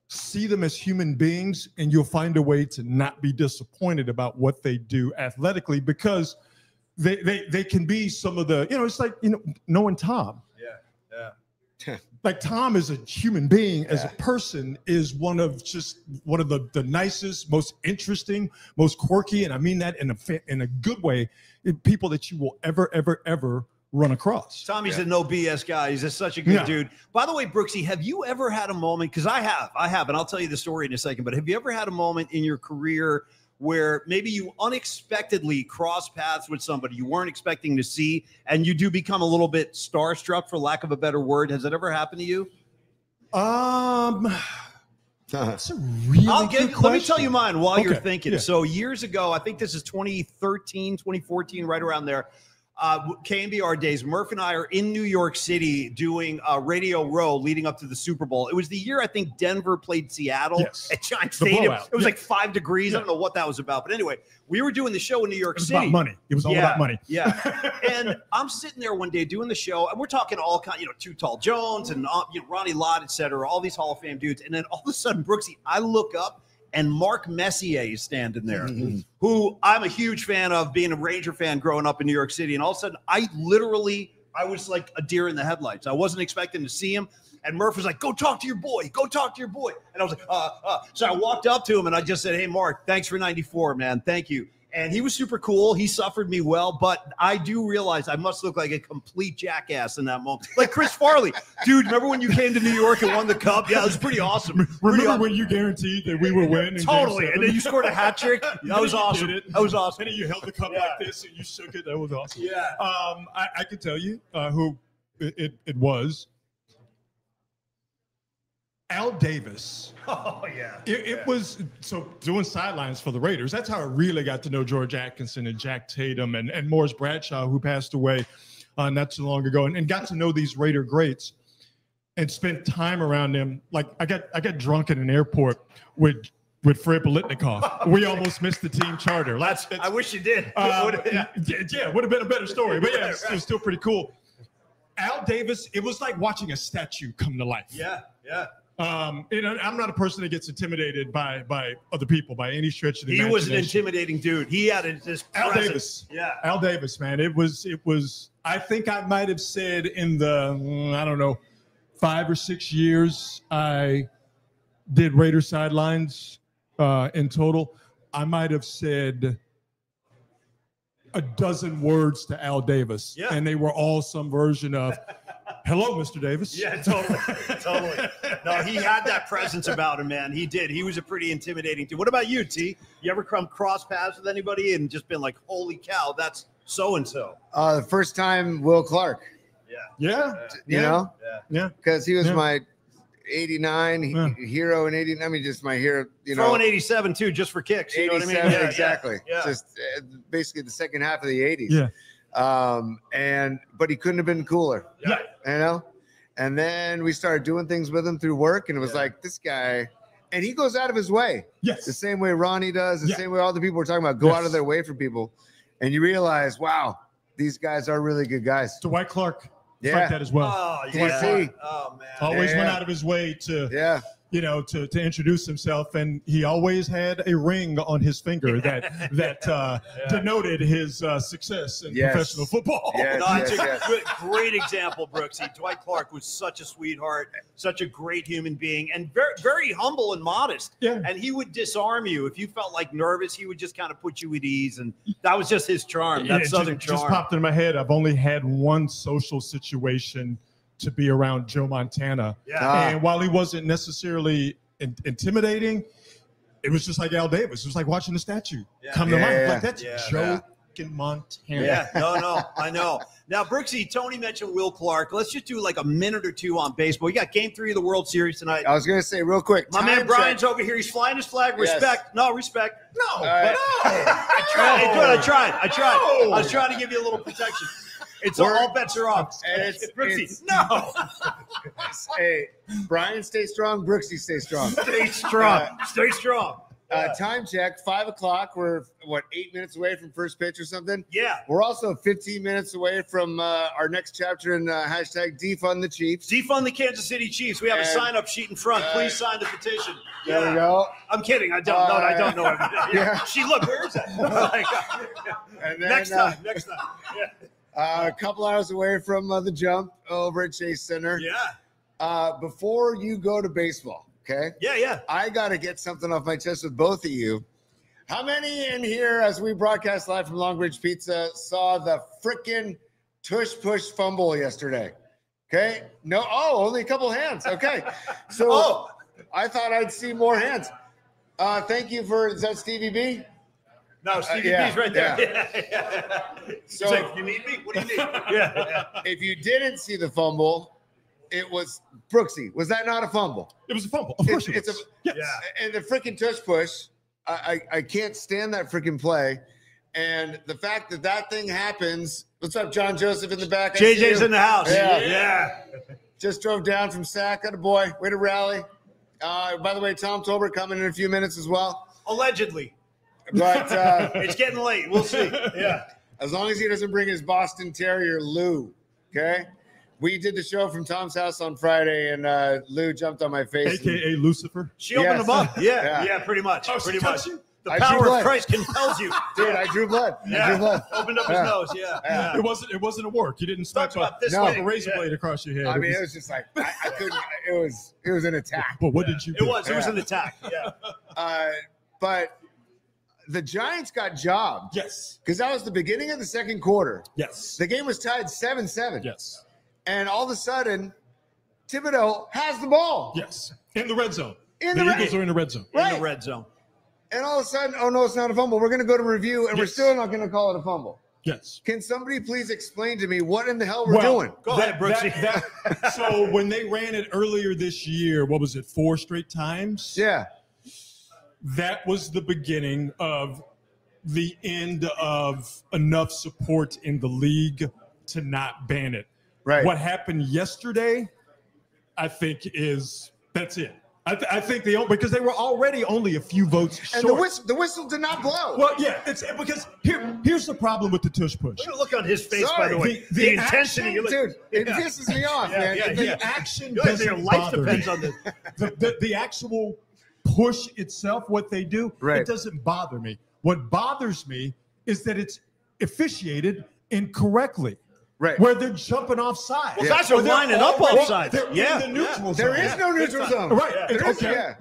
see them as human beings, and you'll find a way to not be disappointed about what they do athletically, because they can be some of the, it's like, knowing Tom. Like, Tom is a human being, as a person, is one of the nicest, most interesting, most quirky, and I mean that in a good way, people that you will ever run across. Tommy's a no BS guy. He's just such a good dude. By the way, Brooksy, have you ever had a moment, because I have, and I'll tell you the story in a second, but have you ever had a moment in your career where maybe you unexpectedly cross paths with somebody you weren't expecting to see, and you do become a little bit starstruck, for lack of a better word? Has that ever happened to you? That's a really good question. Let me tell you mine while you're thinking. Yeah. So years ago, I think this is 2013, 2014, right around there, KNBR days, Murph and I are in New York City doing Radio Row leading up to the Super Bowl. It was the year I think Denver played Seattle at Giant Stadium. It was like 5 degrees. I don't know what that was about. But anyway, we were doing the show in New York City. It was about money. It was all about money. Yeah. And I'm sitting there one day doing the show, and we're talking all kinds, Too Tall Jones and Ronnie Lott, et cetera, all these Hall of Fame dudes. And then all of a sudden, Brooksy, I look up, and Mark Messier is standing there, who I'm a huge fan of, being a Ranger fan growing up in New York City. And all of a sudden, I was like a deer in the headlights. I wasn't expecting to see him. And Murph was like, go talk to your boy. Go talk to your boy. And I was like, So I walked up to him, and I just said, hey, Mark, thanks for 94, man. Thank you. And he was super cool. He suffered me well, but I do realize I must look like a complete jackass in that moment. Like Chris Farley. Dude, remember when you came to New York and won the Cup? Yeah, it was pretty awesome. Remember when you guaranteed that we would win? Totally. And then you scored a hat trick. That was awesome. That was awesome. And then you held the cup like this and you shook it. That was awesome. Yeah. I can tell you who it was. Al Davis. Oh, yeah. It was, so doing sidelines for the Raiders, that's how I really got to know George Atkinson and Jack Tatum and Morris Bradshaw, who passed away not too long ago, and got to know these Raider greats and spent time around them. Like, I got drunk in an airport with Fred Biletnikoff. We almost missed the team charter. I wish you did. It would have been a better story, but yeah, it was still pretty cool. Al Davis, it was like watching a statue come to life. Yeah. I'm not a person that gets intimidated by other people by any stretch of the imagination. He was an intimidating dude. He had this Al Davis. Yeah. Al Davis, man. It was, I think I might have said in the, 5 or 6 years I did Raider sidelines in total, I might have said a dozen words to Al Davis. Yeah. And they were all some version of, hello, Mr. Davis. Yeah, totally. No, he had that presence about him, man. He did. He was a pretty intimidating dude. What about you, T? You ever come cross paths with anybody and just been like, holy cow, that's so-and-so? The first time, Will Clark. Yeah. Yeah. Because he was my 89 hero in 89. I mean, just my hero, Throwing 87 too, just for kicks. You know what I mean? Yeah, exactly. Yeah. Just basically the second half of the 80s. Yeah. But he couldn't have been cooler. Yeah. And then we started doing things with him through work, and it was like, this guy, and he goes out of his way. Yes. The same way Ronnie does, the same way all the people we're talking about go out of their way for people. and you realize, wow, these guys are really good guys. Dwight Clark, Yeah. like that as well. Oh, Dwight yeah. Clark Oh, man. always Yeah. went out of his way to Yeah. to introduce himself, and he always had a ring on his finger that denoted his success in Yes. professional football. Yes. No, it's a great example, Brooksy. Dwight Clark was such a sweetheart, such a great human being, and very, very humble and modest. Yeah. And he would disarm you. If you felt like nervous, he would just kind of put you at ease. And that was just his charm, that It Southern just charm. popped in my head. I've only had one social situation to be around Joe Montana. Yeah. And while he wasn't necessarily intimidating, it was just like Al Davis. It was like watching the statue come to life. Like, that's Yeah. Joe Montana. Yeah, no, I know. Now, Brooksy, Tony mentioned Will Clark. Let's just do like a minute or two on baseball. We got Game 3 of the World Series tonight. I was going to say real quick. My man Brian's over here. He's flying his flag. Yes. Respect. No, respect. No, right. I tried. I was trying to give you a little protection. It's all bets are off. And it's Brooksy. No. Hey, Brian, stay strong. Brooksy, stay strong. Stay strong. Stay strong. Time check, 5 o'clock. We're, 8 minutes away from first pitch or something? Yeah. We're also 15 minutes away from our next chapter in hashtag defund the Chiefs. Defund the Kansas City Chiefs. We have a And, sign-up sheet in front. Please sign the petition. There we go. I'm kidding. I don't know everything. Yeah. She, look, where is that? And then, Next time. Yeah. a couple hours away from the jump over at Chase Center. Yeah. Before you go to baseball, okay? Yeah. I got to get something off my chest with both of you. How many in here, as we broadcast live from Long Bridge Pizza, saw the frickin' tush push fumble yesterday? Okay. No. Oh, only a couple hands. Okay. So I thought I'd see more hands. Thank you is that Stevie B? No, Stevie yeah, B's right there. yeah. So, So- he's like, you need me? What do you need? Yeah. If you didn't see the fumble, it was Brooksy. Was that not a fumble? It was a fumble. Of course It's it was. a- Yes. Yeah. And the freaking tush push, I can't stand that freaking play. And the fact that that thing happens. What's up, John Joseph in the back? I see JJ's you. in the house. Yeah. Just drove down from Sac. Got a boy. Way to rally. By the way, Tom Tolbert coming in a few minutes as well. Allegedly. But It's getting late. We'll see. Yeah. as long as he doesn't bring his Boston Terrier, Lou. Okay? We did the show from Tom's house on Friday, and Lou jumped on my face. AKA Lucifer. She opened Yes. them up. Yeah. Yeah, pretty much. Oh, she pretty touched much. you? The I power drew of blood. Christ compels you. Dude, I drew blood. I Yeah. drew blood. Opened up his Yeah. nose. Yeah. It wasn't a work. You didn't Talk snipe about this No. way. a razor Yeah. blade across your head. I mean, it was just like I couldn't. It was an attack. But what did you do? It was an attack. Yeah. But the Giants got jobbed Yes. because that was the beginning of the second quarter. Yes. The game was tied 7-7. Yes. And all of a sudden, Thibodeau has the ball. Yes. In the red zone. In the the red- Eagles are in the red zone. In Right. the red zone. And all of a sudden, oh no, it's not a fumble. We're going to go to review, and we're Yes. still not going to call it a fumble. Yes. Can somebody please explain to me what in the hell we're doing? Go ahead, Brooksy. So when they ran it earlier this year, what was it, 4 straight times? Yeah. That was the beginning of the end of enough support in the league to not ban it. Right. What happened yesterday, I think that's it. I think because they were already only a few votes And short. the whistle did not blow. Well, yeah, it's because here's the problem with the tush push. Look at the look on his face, Sorry. by the way. The The intensity. action, Dude, it Yeah. pisses me off, man. yeah, The yeah. action Good, doesn't your life bother depends me. on this. The actual push itself, what they do, Right. it doesn't bother me. What bothers me is that it's officiated incorrectly. Right. Where they're jumping off sides. Well, guys are lining up offside. They're Yeah, in the neutral There zone. is no neutral zone. Right. Yeah. There is, Okay. yeah.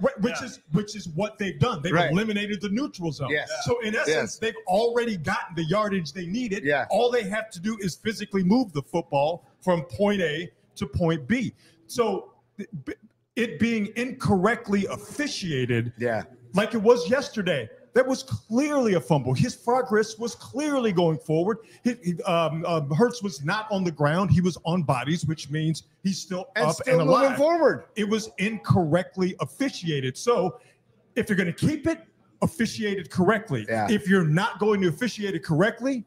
Which is what they've done. They've Right. eliminated the neutral zone. Yes. So in essence, Yes. they've already gotten the yardage they needed. Yeah. All they have to do is physically move the football from point A to point B. So it being incorrectly officiated, Yeah. like it was yesterday, that was clearly a fumble. His progress was clearly going forward. Hurts was not on the ground. He was on bodies, which means he's still And up still and moving alive. forward. It was incorrectly officiated. So if you're going to keep it, officiate it correctly. Yeah. If you're not going to officiate it correctly,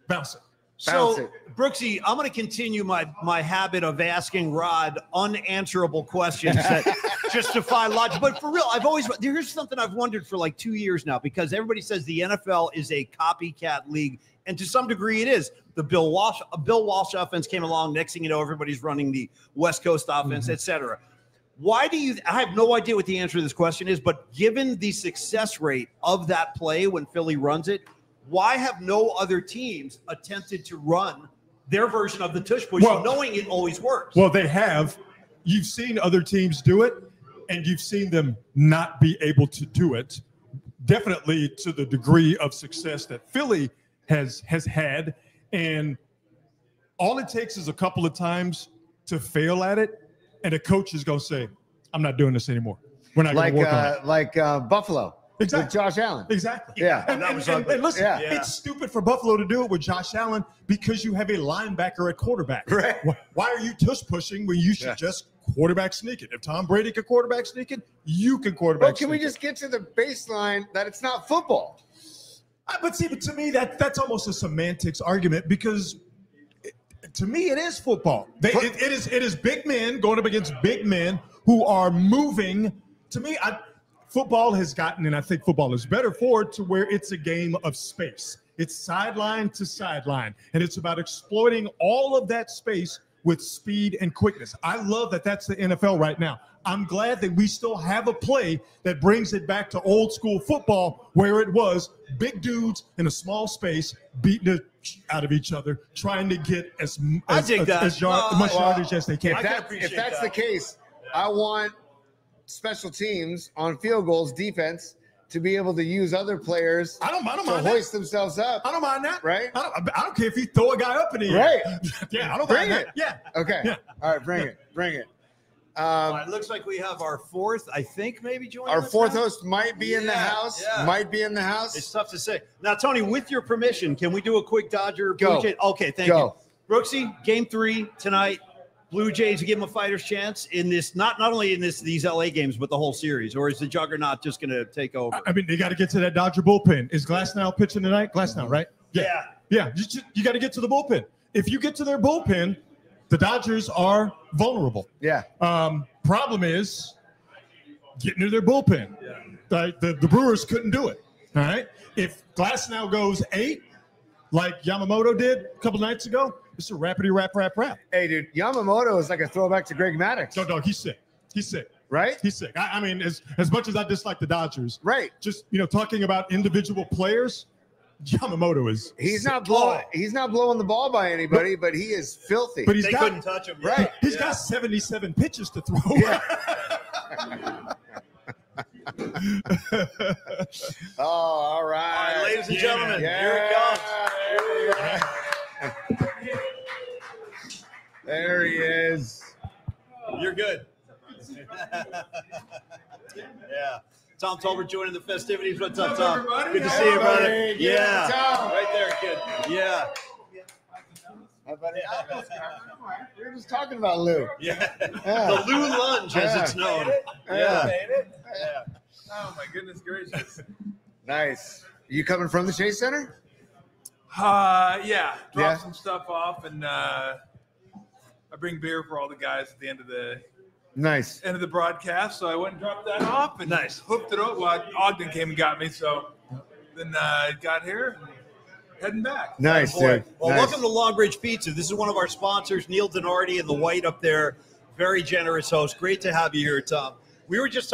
bounce it. Bounce it. Brooksy, I'm going to continue my habit of asking Rod unanswerable questions that just defy logic. But for real, here's something I've wondered for like 2 years now, because everybody says the NFL is a copycat league, and to some degree it is. The Bill Walsh offense came along. Next thing you know, everybody's running the West Coast offense, et cetera. I have no idea what the answer to this question is, but given the success rate of that play when Philly runs it, why have no other teams attempted to run their version of the tush push, knowing it always works? Well, they have. You've seen other teams do it, and you've seen them not be able to do it, definitely to the degree of success that Philly has had. And all it takes is a couple of times to fail at it, and a coach is going to say, I'm not doing this anymore. We're not going to work on it. Like Buffalo. Exactly. With Josh Allen. Exactly. Yeah. And listen, it's stupid for Buffalo to do it with Josh Allen because you have a linebacker at quarterback. Right. Why are you tush pushing when you should just quarterback sneak it? If Tom Brady can quarterback sneak it, you can quarterback Can we just get to the baseline that it's not football? But to me, that's almost a semantics argument because to me, it is football. It is big men going up against big men who are moving. To me, football has gotten, and I think football is better for it, to where it's a game of space. It's sideline to sideline, and it's about exploiting all of that space with speed and quickness. I love that that's the NFL right now. I'm glad that we still have a play that brings it back to old school football where it was big dudes in a small space beating it out of each other, trying to get as much yardage as they can. If that's the case, I want special teams on field goals, defense, to be able to use other players I don't mind hoist themselves up. I don't mind that. Right? I don't care if you throw a guy up in the air. Right. Yeah, I don't Bring mind it. that. Yeah. Okay. Yeah. All right, bring it. Bring it. It looks like we have our fourth, I think, maybe joining Our us fourth now. host might be in the house. Yeah. Might be in the house. It's tough to say. Now, Tony, with your permission, can we do a quick Dodger Go. Blue Jays? Okay, thank you. Brooksy, game 3 tonight. Blue Jays give them a fighter's chance in this, not only in these LA games, but the whole series, or is the juggernaut just going to take over? I mean, they got to get to that Dodger bullpen. Is Glasnow pitching tonight? Glasnow, right? Yeah. You got to get to the bullpen. If you get to their bullpen, the Dodgers are vulnerable. Yeah. Problem is getting to their bullpen. Yeah. The Brewers couldn't do it. All right. If Glasnow goes 8, like Yamamoto did a couple nights ago, it's a rapidy rap. Hey, dude, Yamamoto is like a throwback to Greg Maddux. No, he's sick. He's sick. Right? He's sick. I mean, as much as I dislike the Dodgers, right? Just talking about individual players, Yamamoto is. He's not blowing the ball by anybody, but he is filthy. But they couldn't touch him. Right? He's got 77 pitches to throw. Yeah. Oh, all right. All right, ladies and gentlemen, here it comes. There he is. You're good. Yeah. Tom Tolbert joining the festivities. What's up, Tom? Good to see you, brother. Yeah. Tom. Right there, kid. Yeah. Hi, buddy. We were just talking about Lou. Yeah. The Lou Lunge, as it's known. Yeah. Oh, my goodness gracious. Nice. You coming from the Chase Center? Yeah. Drop some stuff off, and I bring beer for all the guys at the end of the broadcast. So I went and dropped that off and hooked it up. Well, Ogden came and got me, so then I got here and heading back. Nice, dude. Well, welcome to Long Bridge Pizza. This is one of our sponsors, Neil Denardi and the White up there. Very generous host. Great to have you here, Tom. We were just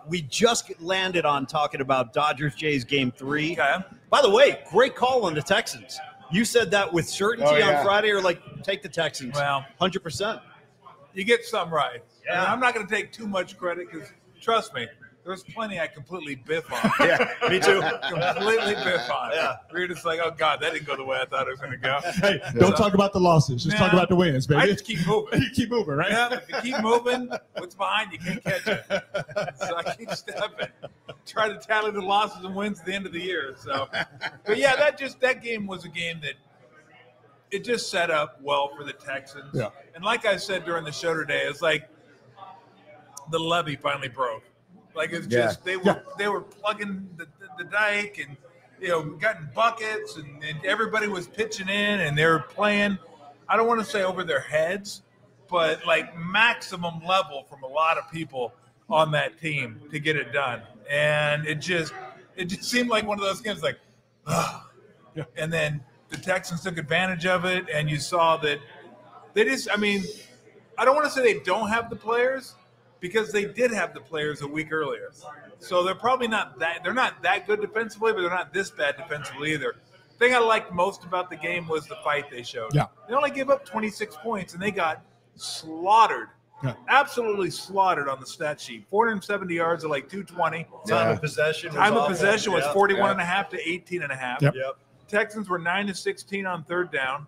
we just landed on talking about Dodgers-Jays Game 3. Okay. By the way, great call on the Texans. You said that with certainty on Friday, or take the Texans. Well, 100%. You get some right. Yeah. I mean, I'm not going to take too much credit because, trust me, there's plenty I completely biff on. Yeah, me too. Completely biff on. Yeah. We're just like, oh, God, that didn't go the way I thought it was going to go. Hey, don't talk about the losses. Just talk about the wins, baby. I just keep moving. You keep moving, right? Yeah, if you keep moving, what's behind you can't catch it. So I keep stepping. Try to tally the losses and wins at the end of the year. So, but yeah, that game was a game that it just set up well for the Texans. Yeah. And like I said during the show today, it's like the levee finally broke. Like it's just they were plugging the dike, and gotten buckets, and everybody was pitching in, and they were playing. I don't want to say over their heads, but like maximum level from a lot of people on that team to get it done. And it just seemed like one of those games, like, yeah. And then the Texans took advantage of it, and you saw that they just. I mean, I don't want to say they don't have the players, because they did have the players a week earlier. So they're probably not that – they're not that good defensively, but they're not this bad defensively either. The thing I liked most about the game was the fight they showed. Yeah. They only gave up 26 points, and they got slaughtered, absolutely slaughtered on the stat sheet. 470 yards at like 220. Time of possession was 41.5 to 18.5. Yep. Texans were 9-16 on third down.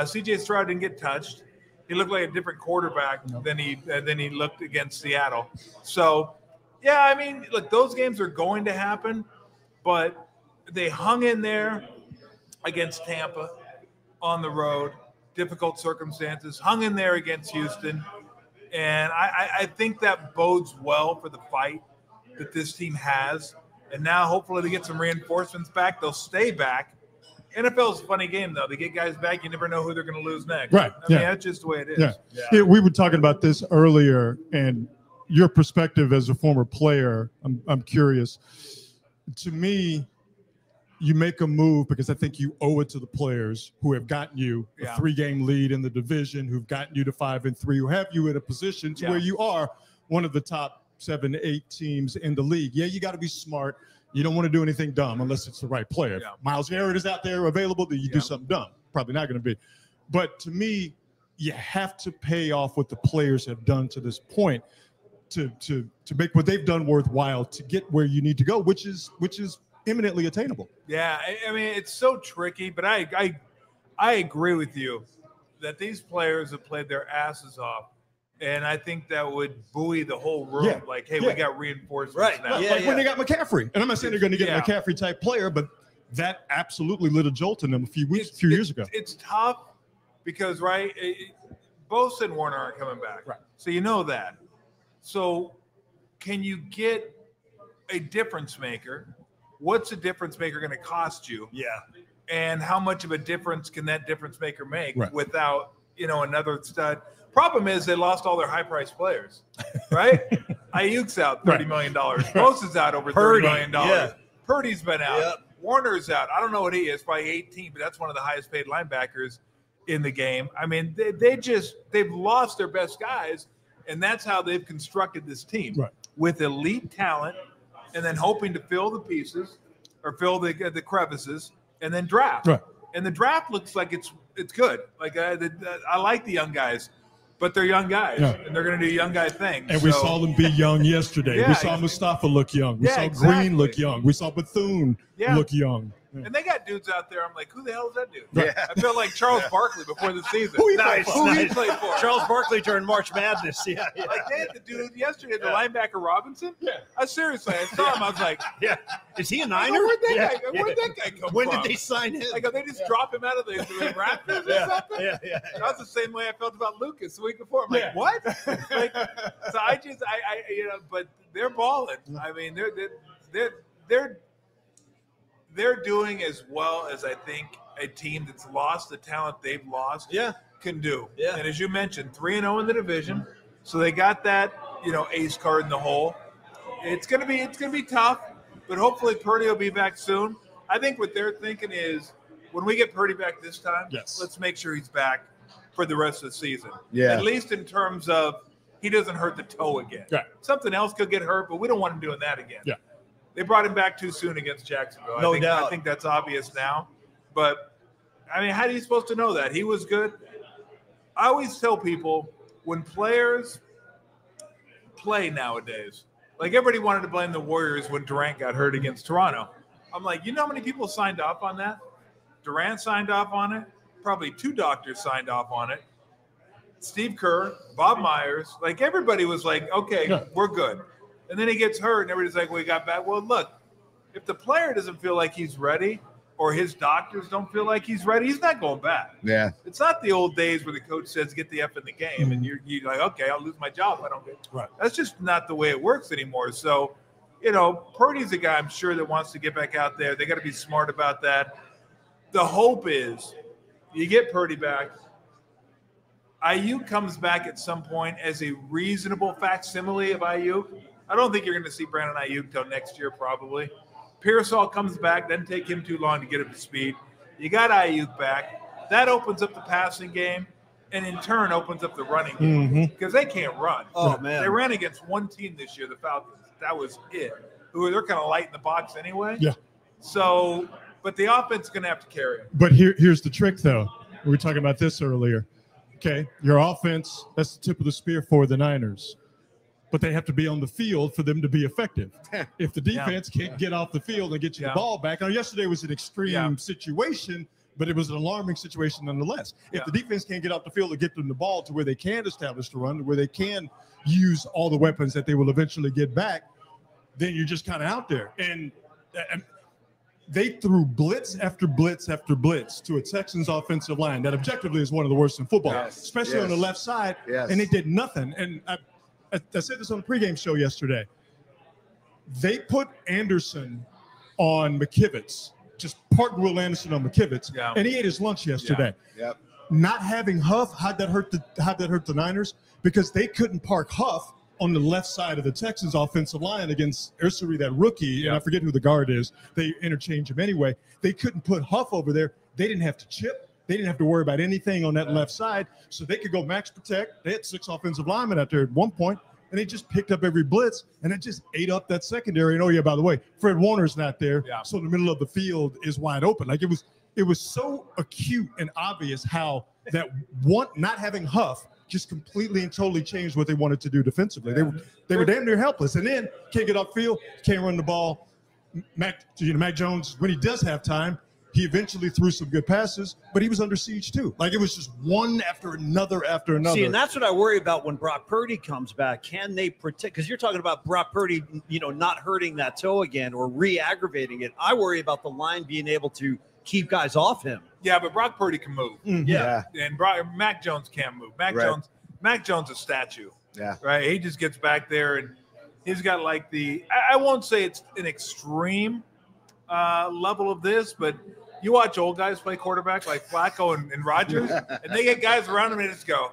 C.J. Stroud didn't get touched. He looked like a different quarterback than he looked against Seattle. So, yeah, I mean, look, those games are going to happen, but they hung in there against Tampa on the road, difficult circumstances, hung in there against Houston, and I think that bodes well for the fight that this team has. And now hopefully they get some reinforcements back. They'll stay back. NFL is a funny game, though. They get guys back. You never know who they're going to lose next. Right. I mean, that's just the way it is. Yeah, we were talking about this earlier, and your perspective as a former player, I'm curious. To me, you make a move because I think you owe it to the players who have gotten you a 3-game lead in the division, who've gotten you to 5-3, who have you in a position to where you are one of the top 7 to 8 teams in the league. Yeah, you got to be smart. You don't want to do anything dumb unless it's the right player. Yeah. If Myles Garrett is out there available, then you do something dumb. Probably not going to be. But to me, you have to pay off what the players have done to this point to make what they've done worthwhile to get where you need to go, which is imminently attainable. Yeah, I mean, it's so tricky, but I agree with you that these players have played their asses off. And I think that would buoy the whole room. Yeah. Like, hey, we got reinforcements now. When they got McCaffrey. And I'm not saying they're going to get a McCaffrey-type player, but that absolutely lit a jolt in them a few years ago. It's tough because, Bosa and Warner aren't coming back. Right. So you know that. So can you get a difference maker? What's a difference maker going to cost you? Yeah. And how much of a difference can that difference maker make without, another stud? Problem is they lost all their high-priced players, right? Ayuk's out $30 million. Bosa's out over $30 million. Yeah. Purdy's been out. Yep. Warner's out. I don't know what he is, probably 18, but that's one of the highest-paid linebackers in the game. I mean, they've lost their best guys, and that's how they've constructed this team with elite talent, and then hoping to fill the pieces or fill the crevices, and then draft. Right. And the draft looks like it's good. Like I like the young guys. But they're young guys, and they're going to do young guy things. And we saw them be young yesterday. We saw Mustafa look young. We saw Green look young. We saw Bethune look young. Yeah. And they got dudes out there. I'm like, who the hell is that dude? Yeah. I feel like Charles Barkley before the season. Who he played for? Charles Barkley during March Madness. Yeah. Like they had the dude yesterday, the linebacker Robinson. Yeah. I saw him. I was like, is he a Niner? Where'd that guy come from? When did they sign him? Like, they just drop him out of the Raptors or something? Yeah. That's the same way I felt about Lucas the week before. I'm like, what? So but they're balling. I mean, they're doing as well as I think a team that's lost the talent they've lost can do. Yeah. And as you mentioned, 3-0 in the division. So they got that, ace card in the hole. It's gonna be tough, but hopefully Purdy will be back soon. I think what they're thinking is when we get Purdy back this time, let's make sure he's back for the rest of the season. Yeah. At least in terms of he doesn't hurt the toe again. Right. Something else could get hurt, but we don't want him doing that again. Yeah. They brought him back too soon against Jacksonville. No doubt. I think that's obvious now. But, I mean, how are you supposed to know that? He was good. I always tell people when players play nowadays, like everybody wanted to blame the Warriors when Durant got hurt against Toronto. I'm like, you know how many people signed off on that? Durant signed off on it. Probably 2 doctors signed off on it. Steve Kerr, Bob Myers, like everybody was like, okay, we're good. And then he gets hurt, and everybody's like, we got back. Well, look, if the player doesn't feel like he's ready or his doctors don't feel like he's ready, he's not going back. Yeah. It's not the old days where the coach says, get the F in the game, and you're like, okay, I'll lose my job if I don't get it. Right. That's just not the way it works anymore. So, Purdy's a guy I'm sure that wants to get back out there. They got to be smart about that. The hope is you get Purdy back. Ayuk comes back at some point as a reasonable facsimile of Ayuk. I don't think you're going to see Brandon Ayuk till next year probably. Pearsall comes back, doesn't take him too long to get up to speed. You got Ayuk back. That opens up the passing game, and in turn opens up the running game because they can't run. Oh, man. They ran against one team this year, the Falcons. That was it. They're kind of light in the box anyway. Yeah. So, but the offense is going to have to carry it. But here's the trick, though. We were talking about this earlier. Okay, your offense, that's the tip of the spear for the Niners. But they have to be on the field for them to be effective. If the defense can't get off the field and get you the ball back. Now, yesterday was an extreme situation, but it was an alarming situation nonetheless. If the defense can't get off the field and get them the ball to where they can establish the run, where they can use all the weapons that they will eventually get back, then you're just kind of out there. And they threw blitz after blitz after blitz to a Texans offensive line that objectively is one of the worst in football, especially on the left side, and they did nothing. And I said this on the pregame show yesterday. They put Anderson on McKivitz, just parked Will Anderson on McKivitz, and he ate his lunch yesterday. Yep. Not having Huff, how'd that hurt the Niners? Because they couldn't park Huff on the left side of the Texans offensive line against Ursary, that rookie, and I forget who the guard is. They interchange him anyway. They couldn't put Huff over there. They didn't have to chip. They didn't have to worry about anything on that left side, so they could go max protect. They had 6 offensive linemen out there at one point, and they just picked up every blitz, and it just ate up that secondary. And by the way, Fred Warner's not there, so the middle of the field is wide open. Like it was so acute and obvious how that not having Huff just completely and totally changed what they wanted to do defensively. They were damn near helpless, and then can't get off field, can't run the ball. Mac Jones, when he does have time, he eventually threw some good passes, but he was under siege too. Like it was just one after another after another. See, and that's what I worry about when Brock Purdy comes back. Can they protect? Because you're talking about Brock Purdy, not hurting that toe again or re-aggravating it. I worry about the line being able to keep guys off him. Yeah, but Brock Purdy can move. Yeah. And Mac Jones can't move. Mac Jones a statue. Yeah. Right. He just gets back there and he's got like I won't say it's an extreme level of this, but you watch old guys play quarterback like Flacco and Rodgers, and they get guys around them and just go.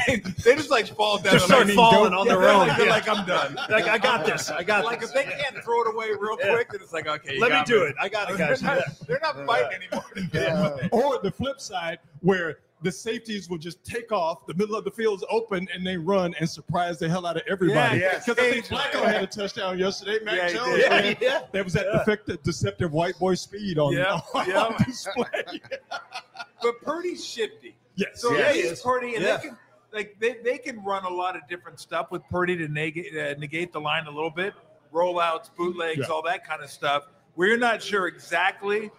they just like fall down. Just start falling on their own. They're like, I'm done. Like, I got this. Like if they can't throw it away real quick, then it's like, okay, let me do it. I got it, guys. They're not fighting anymore. Or the flip side, where the safeties will just take off, the middle of the field's open, and they run and surprise the hell out of everybody. Because I think Flacco had a touchdown yesterday. Mac Jones, that was that deceptive white boy speed on display. But Purdy's shifty. Yes. So he's Purdy, and they can run a lot of different stuff with Purdy to negate the line a little bit, rollouts, bootlegs, all that kind of stuff. We're not sure exactly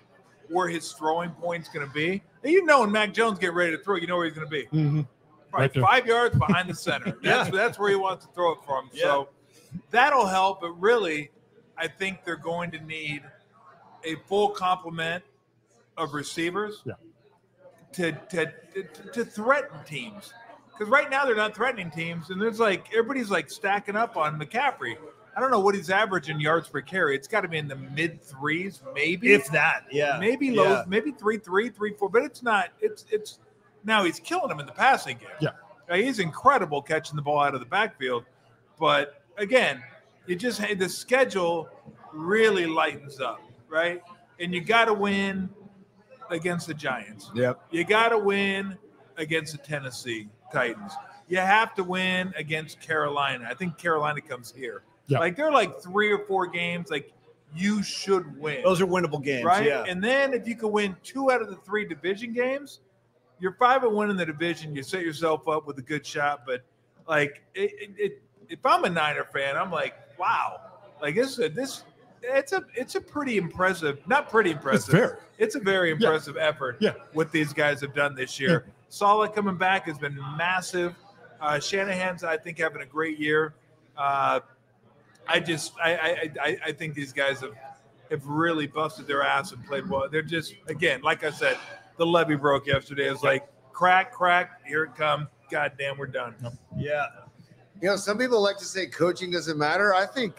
where his throwing point's going to be. And when Mac Jones get ready to throw, you know where he's going to be. Mm-hmm. Probably 5 yards behind the center. That's where he wants to throw it from. Yeah. So that'll help. But really, I think they're going to need a full complement of receivers to threaten teams. Because right now they're not threatening teams, and there's everybody's stacking up on McCaffrey. I don't know what he's averaging yards per carry. It's got to be in the mid threes, maybe. If that, maybe low, maybe 3.3, 3.4. But it's not. It's now he's killing them in the passing game. Yeah, he's incredible catching the ball out of the backfield. But again, the schedule really lightens up, right? And you got to win against the Giants. Yep. You got to win against the Tennessee Titans. You have to win against Carolina. I think Carolina comes here. Yeah. They're 3 or 4 games you should win. Those are winnable games, right? Yeah. And then if you can win 2 out of the 3 division games, you're 5-1 in the division. You set yourself up with a good shot. But if I'm a Niner fan, I'm like, wow, it's a pretty impressive, not pretty impressive. It's a very impressive effort. What these guys have done this year. Saleh coming back has been massive. Shanahan's, I think, having a great year. I think these guys have really busted their ass and played well. They're just, again, like I said, the levee broke yesterday. It was crack, here it comes. God damn, we're done. Yeah. You know, some people like to say coaching doesn't matter. I think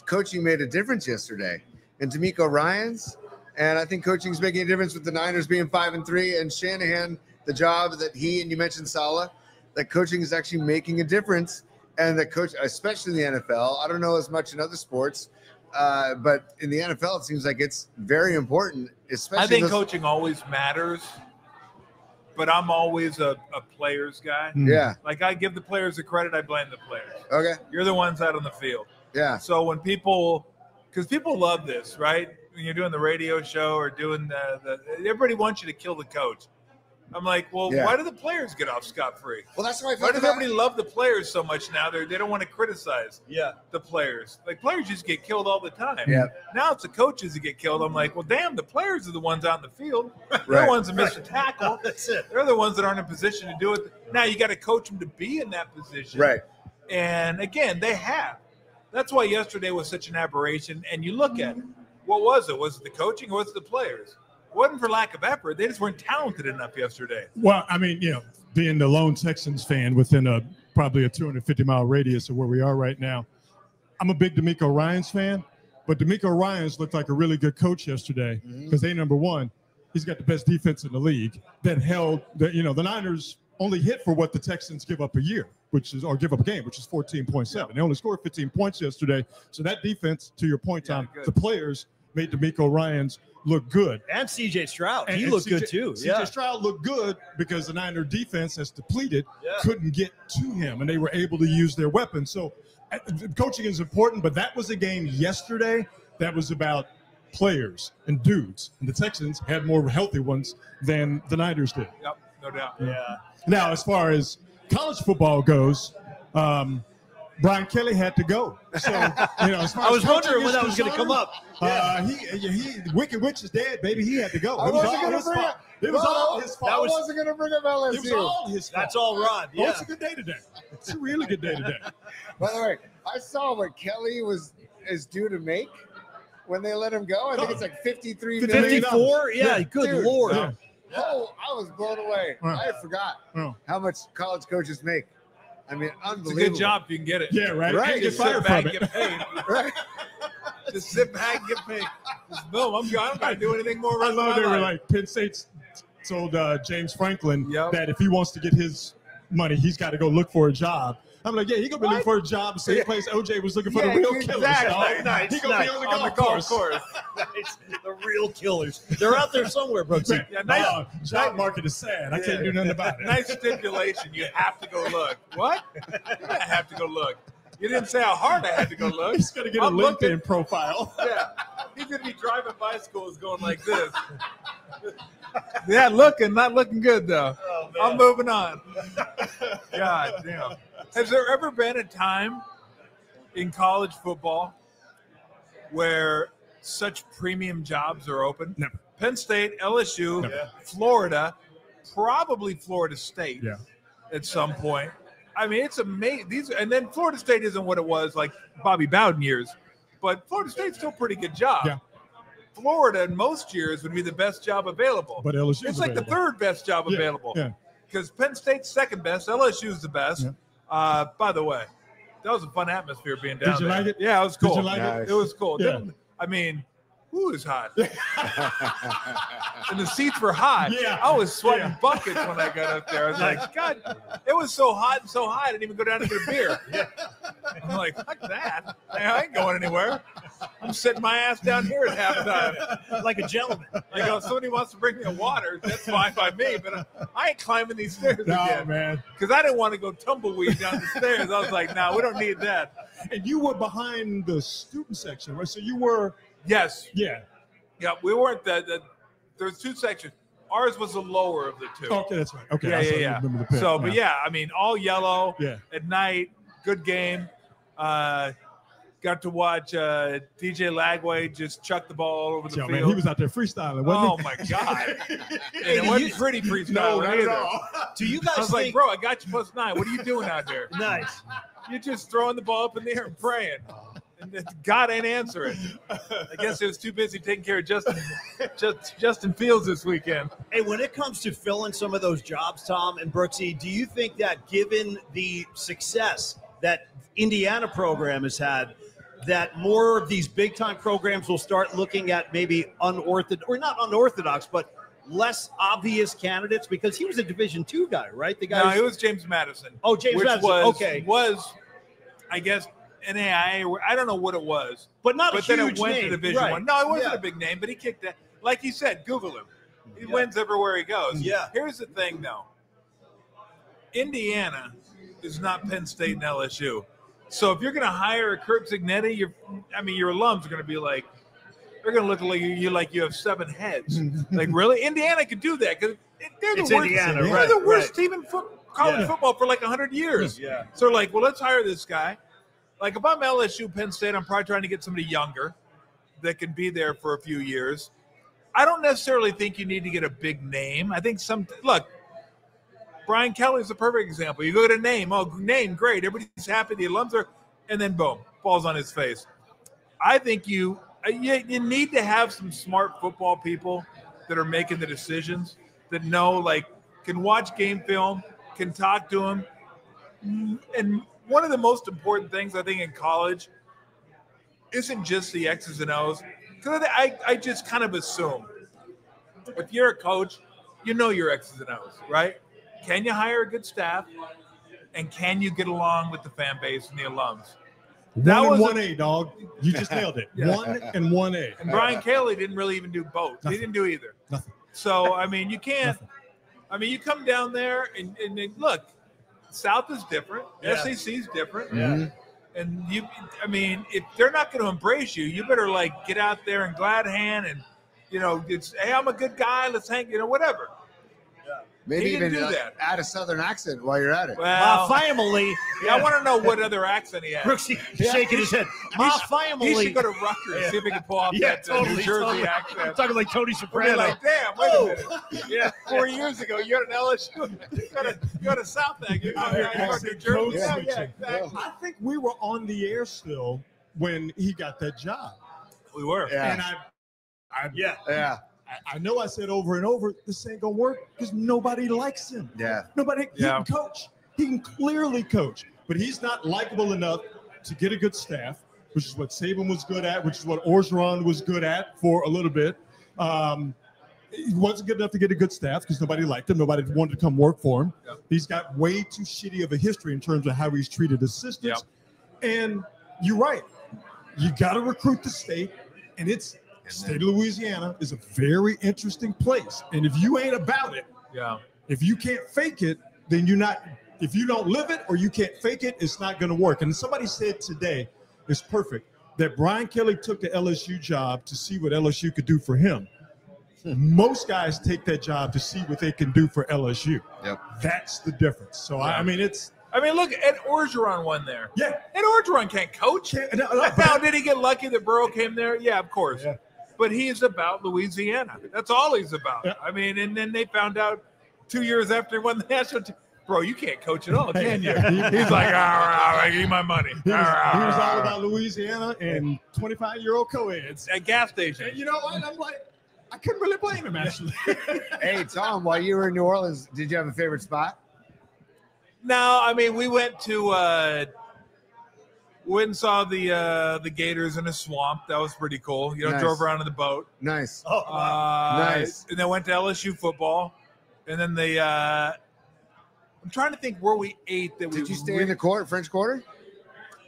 coaching made a difference yesterday. And D'Amico Ryans, and I think coaching's making a difference with the Niners being 5-3, and Shanahan, the job that he, and you mentioned Saleh, that coaching is actually making a difference. And that coach, especially in the NFL, I don't know as much in other sports, but in the NFL, it seems like it's very important. Especially, I think coaching always matters, but I'm always a players guy. Yeah. Like I give the players the credit, I blame the players. Okay. You're the ones out on the field. Yeah. So when because people love this, right? When you're doing the radio show or doing everybody wants you to kill the coach. I'm like, well, why do the players get off scot-free? Well, that's why I Why does everybody love the players so much now? They don't want to criticize the players. Like, players just get killed all the time. Yeah. Now it's the coaches that get killed. I'm like, well, damn, the players are the ones out in the field. They're Right. the ones that miss a tackle. That's it. They're the ones that aren't in position to do it. Now you got to coach them to be in that position. Right. And, again, they have. That's why yesterday was such an aberration. And you look at it. What was it? Was it the coaching or was it the players? It wasn't for lack of effort. They just weren't talented enough yesterday. Well, I mean, being the lone Texans fan within probably a 250-mile radius of where we are right now, I'm a big D'Amico Ryans fan, but D'Amico Ryans looked like a really good coach yesterday because number one, he's got the best defense in the league that held the Niners only hit for what the Texans give up a year, or give up a game, which is 14.7. They only scored 15 points yesterday. So that defense, to your point, Tom, the players made D'Amico Ryans look good. And C.J. Stroud. He looked good, too. C.J. Stroud looked good because the Niner defense has depleted, couldn't get to him, and they were able to use their weapons. So coaching is important, but that was a game yesterday that was about players and dudes. And the Texans had more healthy ones than the Niners did. Yep, no doubt. Yeah. Now, as far as college football goes, Brian Kelly had to go. So, as far I was as wondering when that was going to come up. He Wicked Witch is dead, baby. He had to go. I wasn't going to bring it. It was all his fault. I wasn't going to bring up LSU. It was all his fault. That's all Rod. Oh, it's a good day today. It's a really good day today. By the way, I saw what Kelly is due to make when they let him go. I think it's like $53 million. 54? Yeah, good Dude, Lord. Yeah. Oh, I was blown away. I forgot how much college coaches make. I mean, It's a unbelievable. good job if you can get it. Yeah, right. Right. Can't get Just sit fired back from and it. get paid. Right. Just sit back and get paid. Just boom, I don't got to do anything more. I love they were like Penn State told James Franklin that if he wants to get his money, he's got to go look for a job. I'm like, yeah, he gonna be looking for a job the same place OJ was looking for the real killers. exactly. Nice, He gonna be on the golf course. Nice. The real killers. They're out there somewhere, Brooksy. Yeah, nice. Job market is sad. I can't do nothing about it. Nice stipulation. You have to go look. What? You don't have to go look. You didn't say how hard I had to go look. He's gonna get I'm a LinkedIn looking. profile. Yeah. He's going to be driving bicycles going like this. Yeah, not looking good, though. Oh, I'm moving on. God damn. Has there ever been a time in college football where such premium jobs are open? Never. Penn State, LSU, Florida, probably Florida State at some point. I mean, it's amazing. And then Florida State isn't what it was like Bobby Bowden years, but Florida State's still a pretty good job. Yeah. Florida in most years would be the best job available. But LSU it's like the third best job available. Yeah. Because Penn State's second best, LSU's the best. Yeah. By the way, that was a fun atmosphere being down Did you there. like it? Yeah, it was cool. Did you like it? It was cool. Yeah. I mean, who is hot? And the seats were hot. Yeah. I was sweating buckets when I got up there. I was like, God, it was so hot and so hot, I didn't even go down to get a beer. I'm like, fuck that. I ain't going anywhere. I'm sitting my ass down here at halftime. Like a gentleman. I go, if somebody wants to bring me a water, that's fine by me, but I ain't climbing these stairs again. Man. Because I didn't want to go tumbleweed down the stairs. I was like, nah, we don't need that. And you were behind the student section, right? So you were. Yes. Yeah. Yeah, we weren't there's two sections. Ours was the lower of the two. Okay, that's right. Okay. Yeah. Remember the pick. So, but yeah, I mean, all yellow at night, good game. Got to watch DJ Lagway just chuck the ball all over the field. Man, he was out there freestyling, wasn't he? My God. And it wasn't pretty freestyling No, not either. at all. Do you guys I was like, bro, I got you +9. What are you doing out there? Nice. You're just throwing the ball up in the air and praying. And God ain't answering. I guess he was too busy taking care of Justin Fields this weekend. Hey, when it comes to filling some of those jobs, Tom and Brooksy, do you think that given the success that Indiana program has had, that more of these big-time programs will start looking at maybe unorthodox, or not unorthodox, but less obvious candidates? Because he was a Division II guy, right? The guy. No, it was James Madison. Oh, James Madison. Was, I guess, NAIA. I don't know what it was, but not a but huge then it went name. to Division I. No, it wasn't a big name, but he kicked that. Like he said, Google him. He wins everywhere he goes. Yeah. Here's the thing, though. Indiana is not Penn State and LSU. So if you're going to hire a Kurt Zignetti, your alums are going to be like, they're going to look like you have 7 heads. Like, really? Indiana could do that because they're the worst. Indiana, they're the worst team in college football for like 100 years. Yeah. So they're like, well, let's hire this guy. Like, if I'm LSU, Penn State, I'm probably trying to get somebody younger that can be there for a few years. I don't necessarily think you need to get a big name. I think look, Brian Kelly's a perfect example. You go to name, great. Everybody's happy. The alums are, and then boom, falls on his face. I think you need to have some smart football people that are making the decisions, that know, like, can watch game film, can talk to them. And one of the most important things, I think, in college isn't just the X's and O's. Because I just kind of assume if you're a coach, you know your X's and O's, right? Can you hire a good staff? And can you get along with the fan base and the alums? That was 1A, dog. You just nailed it. Yeah. 1 and 1A. And Brian Kelly didn't really even do both. Nothing. He didn't do either. Nothing. So, I mean, you can't. Nothing. I mean, you come down there and look, South is different. Yeah. SEC is different. Yeah. And if they're not going to embrace you, you better, like, get out there and glad hand and, it's, hey, I'm a good guy. Let's hang, whatever. Maybe He didn't even do that. add a Southern accent while you're at it. Well, My family. I want to know what other accent he has. Brooksy shaking his head. My family. He should go to Rutgers, see if he can pull off that New Jersey accent. Talking like Tony We'll Soprano. be like, damn, wait a minute. Yeah, 4 years ago, you had an LSU. You got a South End. You're New Jersey. Yeah, exactly. I think we were on the air still when he got that job. We were. Yeah. And Yeah. I know I said over and over, this ain't gonna work because nobody likes him. Yeah. Nobody. He can coach. He can clearly coach, but he's not likable enough to get a good staff, which is what Saban was good at, which is what Orgeron was good at for a little bit. He wasn't good enough to get a good staff because nobody liked him. Nobody wanted to come work for him. Yep. He's got way too shitty of a history in terms of how he's treated assistants. Yep. And you're right. You got to recruit the state, and it's state of Louisiana is a very interesting place. And if you ain't about it, if you can't fake it, then you're not. If you don't live it or you can't fake it, it's not going to work. And somebody said today, it's perfect, that Brian Kelly took the LSU job to see what LSU could do for him. Most guys take that job to see what they can do for LSU. Yep. That's the difference. So, I mean, it's. I mean, look, Ed Orgeron won there. Yeah. Ed Orgeron can't coach. Now, did he get lucky that Burrow came there? Yeah, of course. Yeah. But he's about Louisiana. That's all he's about. Yeah. I mean, and then they found out 2 years after he won the national bro, you can't coach at all, can you? He's like, all right, give me my money. He was all about Louisiana and 25-year-old co-eds. At gas station. And you know what? I'm like, I couldn't really blame him, actually. Hey, Tom, while you were in New Orleans, did you have a favorite spot? No, I mean, we went and saw the Gators in a swamp. That was pretty cool. Nice. Drove around in the boat. Nice. Oh, Nice. And then went to LSU football. And then I'm trying to think where we ate. Did you stay in the French Quarter?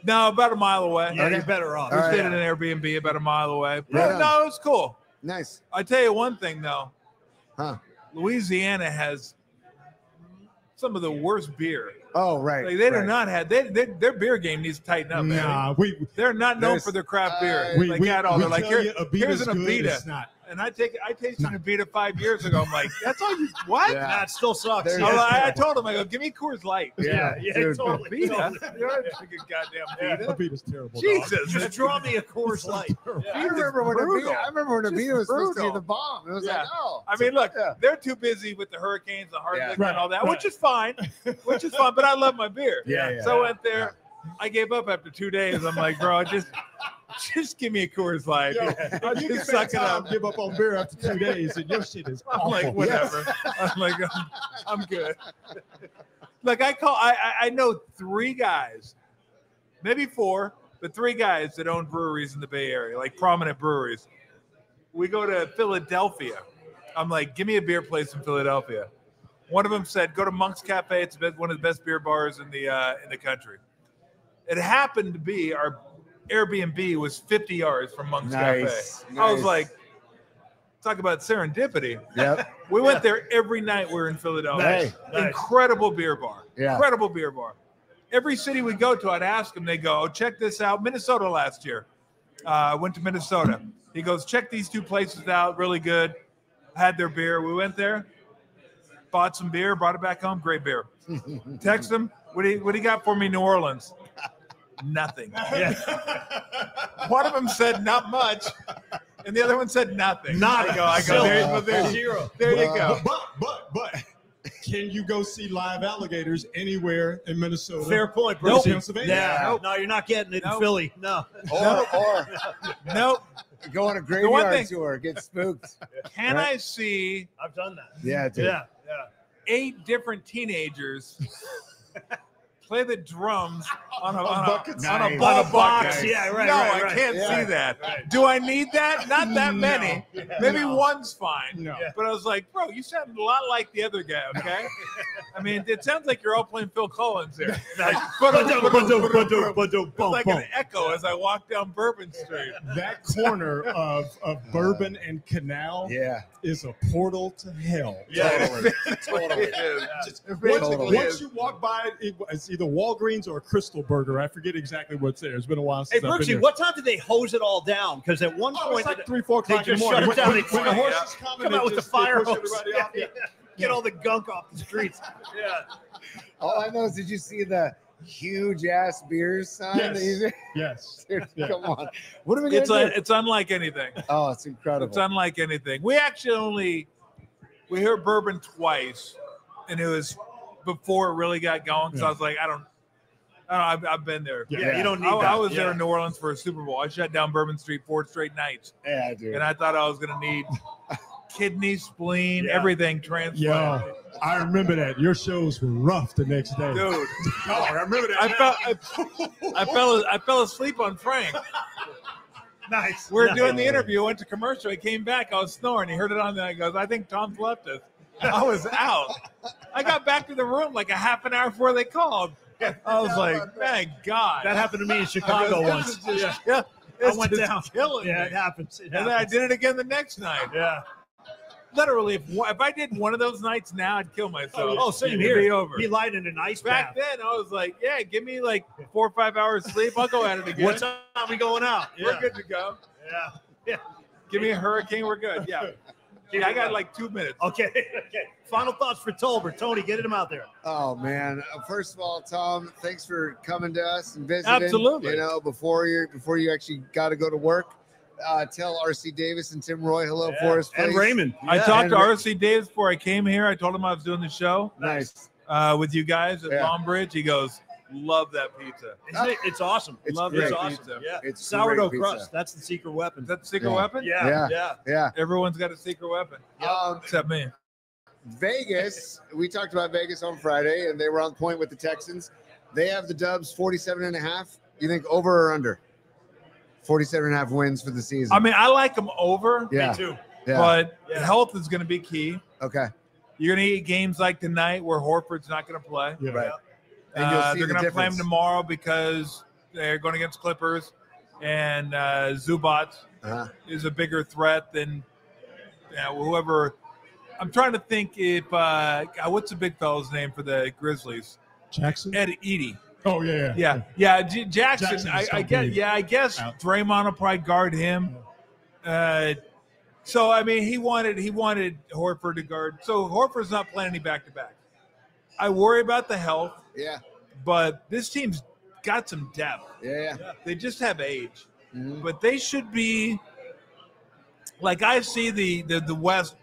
No, about a mile away. Yeah, you're better off. We All right. stayed in an Airbnb about a mile away. Right on. No, it was cool. Nice. I tell you one thing, though. Huh. Louisiana has some of the worst beer. Oh, right. Like, they do right. not have their beer game needs to tighten up, man. Nah, They're not known There's- for their craft beer. we Like at all. They're like, tell you here's Abita's an good, Abita. it's not. And I tasted an Abita 5 years ago. I'm like, that's all you what? Yeah. That still sucks. There- I told him, I go, give me Coors Light. Yeah, dude. totally. Abita? You're not drinking goddamn Abita. Abita's terrible. Jesus. Just draw me a Coors Light. I remember when brutal. Abita was supposed to be brutal. the bomb. It was Yeah. like, oh. I mean, look, Yeah. they're too busy with the hurricanes, the hard Yeah. liquor, and all that, Right. which is fine. But I love my beer. Yeah, yeah. So I went there. I gave up after 2 days. I'm like, bro, just give me a Coors Light. I'll You just can suck it up. give up on beer after 2 days, and your shit is I'm awful. like, whatever. I'm like, I'm good. Like I know 3 guys, maybe 4, but 3 guys that own breweries in the Bay Area, like prominent breweries. We go to Philadelphia. I'm like, give me a beer place in Philadelphia. One of them said, go to Monk's Cafe. It's one of the best beer bars in the country. It happened to be our Airbnb was 50 yards from Monk's Cafe. I was like, talk about serendipity. Yep. We went there every night we were in Philadelphia. Nice. Incredible beer bar. Yeah. Incredible beer bar. Every city we go to, I'd ask them, they go, oh, check this out. Minnesota last year. I went to Minnesota. He goes, check these 2 places out. Really good. Had their beer. We went there, bought some beer, brought it back home. Great beer. Text him. What do you got for me, New Orleans? Nothing. Yeah. One of them said not much, and the other one said nothing. I go. There's 0. There you go. But can you go see live alligators anywhere in Minnesota? Fair point, or bro. Pennsylvania? Yeah. Nope. No, you're not getting it in Philly. No. Or Nope. go on a one graveyard thing- tour, get spooked. Can Right. I see I've done that. Yeah, dude. Yeah. 8 different teenagers play the drums on a buckets? on a Nice. ball On a box. bucket? Yeah, right, No, right, I right. can't Yeah. see that. Do I need that? Not that many. Maybe No. one's fine. No. But I was like, bro, you sound a lot like the other guy, okay? I mean, it sounds like you're all playing Phil Collins here. It's like an echo as I walk down Bourbon Street. That corner of Bourbon and Canal Yeah. is a portal to hell. Totally. It is. Once you walk by, it's either Walgreens or a Crystal Burger. I forget exactly what's there. It's been a while Hey, since I've been Brooksy, there. what time did they hose it all down? Because at one Oh, point, it's like 3, 4 o'clock they in the just morning. shut it down. When the Yeah. horses come, come out with the fire push hose. everybody off. Yeah. Get all the gunk off the streets. Yeah. All I know is, did you see the huge ass beer sign? Yes. That he's Yes. Dude, Yeah. come on. What are we gonna do? It's unlike anything. Oh, it's incredible. It's unlike anything. We actually we heard Bourbon twice, and it was before it really got going. Because I was like, I don't know. I've been there. Yeah, you don't need I that. was there Yeah. in New Orleans for a Super Bowl. I shut down Bourbon Street 4 straight nights, Yeah, dude. and I thought I was going to need kidney, spleen, Yeah. everything transplanted. Yo, I remember that. Your shows were rough the next day. Dude, Oh, I remember that. I fell asleep on Frank. Nice. We were doing the interview, went to commercial. I came back, I was snoring. He heard it on there. He goes, I think Tom's left us. I was out. I got back to the room like a half an hour before they called. I was like, thank God. That happened to me in Chicago This once. is just- Yeah. it's I went just down. killing Yeah, me. it happens. It And then I happens. did it again the next night. Yeah. Literally, if I did one of those nights now, I'd kill myself. Oh, same It'd here. be over. Be light in an ice Back bath. then, I was like, yeah, give me like 4 or 5 hours sleep. I'll go at it again. What time are we going out? We're good to go. Yeah. Yeah. Give me a hurricane. We're good. Yeah. Yeah, I got like 2 minutes. Okay. Okay. Final thoughts for Tolbert. Tony, get him out there. Oh man! First of all, Tom, thanks for coming to us and visiting. Absolutely. You know, before you actually got to go to work, tell RC Davis and Tim Roy hello for us, please. And Raymond. I Yeah. talked to And- RC Davis before I came here. I told him I was doing the show Nice. with you guys at Yeah. Longbridge. He goes, love that pizza. Isn't it? It's awesome. It's Love great this awesome. pizza. Yeah. It's Sourdough great pizza. crust. That's the secret weapon. Is that the secret Yeah. weapon? Yeah. Yeah. Yeah. Yeah. Everyone's got a secret weapon. Except me. Vegas. We talked about Vegas on Friday, and they were on point with the Texans. They have the Dubs 47.5. You think over or under? 47.5 wins for the season. I mean, I like them over, yeah. Me too. Yeah. but Yeah. health is going to be key. Okay. You're going to eat games like tonight where Horford's not going to play. Yeah. Right. And you'll see They're the going to play him difference. tomorrow because they're going against Clippers, and Zubac Uh-huh. is a bigger threat than whoever. I'm trying to think if what's the big fellow's name for the Grizzlies? Jackson? Ed Edie. Oh, yeah. Yeah. Jackson. Jackson's I so guess. big. Yeah, I guess Out. Draymond will probably guard him. So I mean, he wanted Horford to guard. So Horford's not playing any back-to-back. I worry about the health, Yeah. but this team's got some depth. Yeah. They just have age, Mhm. but they should be like I see the West.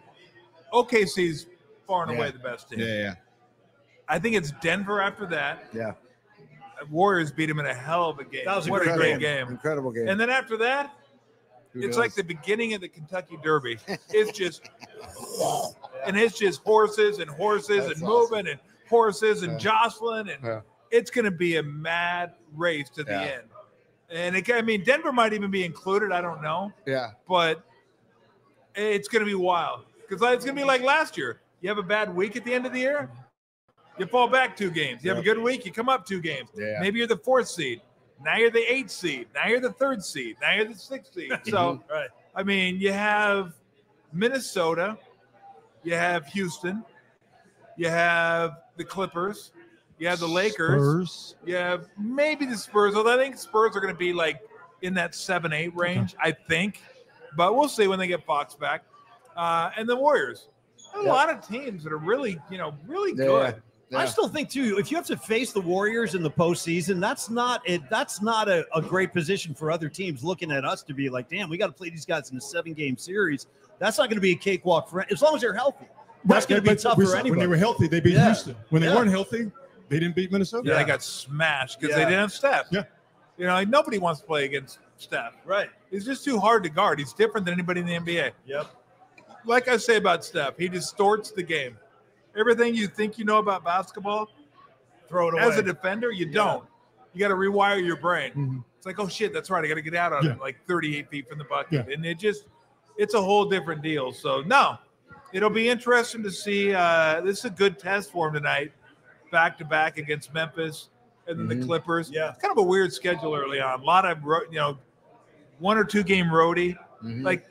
OKC's far and away Yeah. the best team. Yeah. I think it's Denver after that. Yeah. Warriors beat them in a hell of a game. That was a great game. Incredible game. And then after that, it's like the beginning of the Kentucky Derby. It's just, and it's just horses and moving and horses and jostling. And it's going to be a mad race to the end. And I mean, Denver might even be included. I don't know. Yeah. But it's going to be wild because it's going to be like last year. You have a bad week at the end of the year, you fall back 2 games. You have a good week, you come up 2 games. Yeah. Maybe you're the 4th seed. Now you're the 8th seed. Now you're the 3rd seed. Now you're the 6th seed. So, I mean, you have Minnesota, you have Houston, you have the Clippers, you have the Lakers, you have maybe the Spurs. Although I think Spurs are going to be like in that 7-8 range, I think. But we'll see when they get Fox back. And the Warriors. A lot of teams that are really, really good. I still think too, if you have to face the Warriors in the postseason, that's not a great position for other teams looking at us to be like, damn, we got to play these guys in a 7-game series. That's not going to be a cakewalk for as long as they're healthy. That's going to be tough for anybody. When they were healthy, they beat Houston. When they weren't healthy, they didn't beat Minnesota. Yeah, they got smashed because they didn't have Steph. Yeah. Like nobody wants to play against Steph. Right. He's just too hard to guard. He's different than anybody in the NBA. Yep. Like I say about Steph, he distorts the game. Everything you think you know about basketball, throw it away. As a defender, you don't. You got to rewire your brain. Mm-hmm. It's like, oh shit, that's right. I got to get out on it like 38 feet from the bucket. And it's a whole different deal. So no, it'll be interesting to see. This is a good test for him tonight, back to back against Memphis and then the Clippers. Yeah. It's kind of a weird schedule early on. A lot of, 1 or 2 game roadie. Like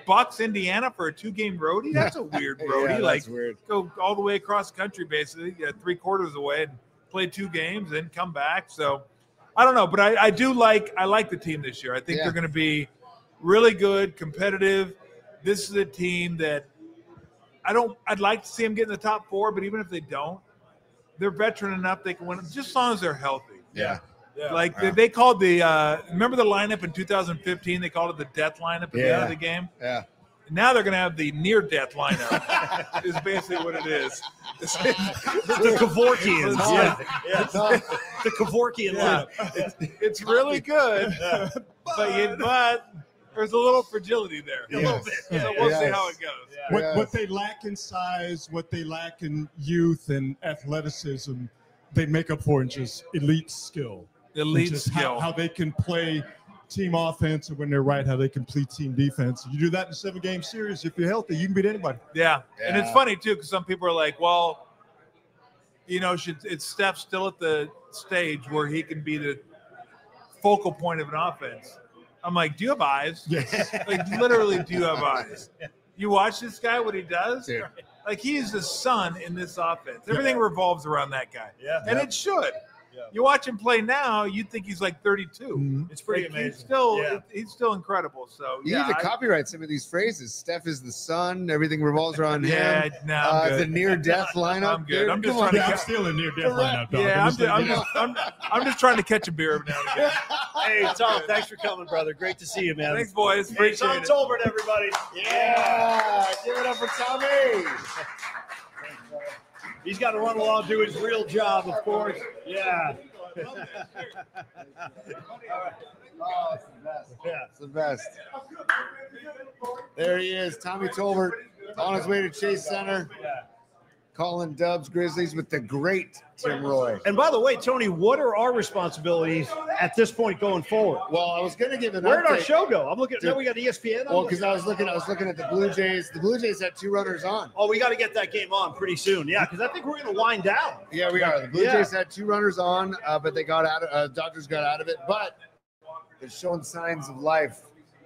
Bucks, Indiana for a 2-game roadie? That's a weird roadie. That's weird. Go all the way across the country, basically, 3/4 away and play 2 games, then come back. So I don't know, but I like the team this year. I think they're going to be really good, competitive. This is a team that I'd like to see them get in the top 4, but even if they don't, they're veteran enough they can win just as long as they're healthy. Yeah. Like they called remember the lineup in 2015? They called it the death lineup at the end of the game. Yeah. Now they're going to have the near-death lineup. Is basically what it is. The Kevorkian. The Kevorkian lineup. It's really good, but there's a little fragility there. A little bit. So we'll see how it goes. What they lack in size, what they lack in youth and athleticism, they make up for in just elite skill. How they can play team offense, and when they're right, how they can play team defense. You do that in a 7-game series. If you're healthy, you can beat anybody. Yeah. And it's funny too, because some people are like, well, it's Steph still at the stage where he can be the focal point of an offense. I'm like, do you have eyes? Yes. Like, literally, do you have eyes? You watch this guy, what he does? Dude. Like, he is the sun in this offense. Everything revolves around that guy. Yeah. And it should. Yeah. You watch him play now, you'd think he's like 32. Mm-hmm. It's pretty amazing. He's still incredible. So you need to copyright some of these phrases. Steph is the sun. Everything revolves around him. The near-death lineup. I'm good. Dude, I'm still in near-death lineup. Dog. Yeah, I'm just trying to catch a beer every now and again. Hey, Tom, thanks for coming, brother. Great to see you, man. Thanks, boys. Appreciate Tom it. Tolbert, everybody. Yeah. Give it up for Tommy. He's got to run along, do his real job, of course. Yeah. Oh, it's the best. Yeah, it's the best. There he is, Tommy Tolbert, on his way to Chase Center. Calling Dubs Grizzlies with the great Tim Roy. And by the way, Tony, what are our responsibilities at this point going forward? Well, I was going to give an Where'd update. our show go? I'm looking. Now we got ESPN. Well, because I was looking at the Blue Jays. The Blue Jays had 2 runners on. Oh, we got to get that game on pretty soon. Yeah, because I think we're going to wind down. Yeah, we are. The Blue Jays had 2 runners on, but they got out of. Dodgers got out of it, but they're showing signs of life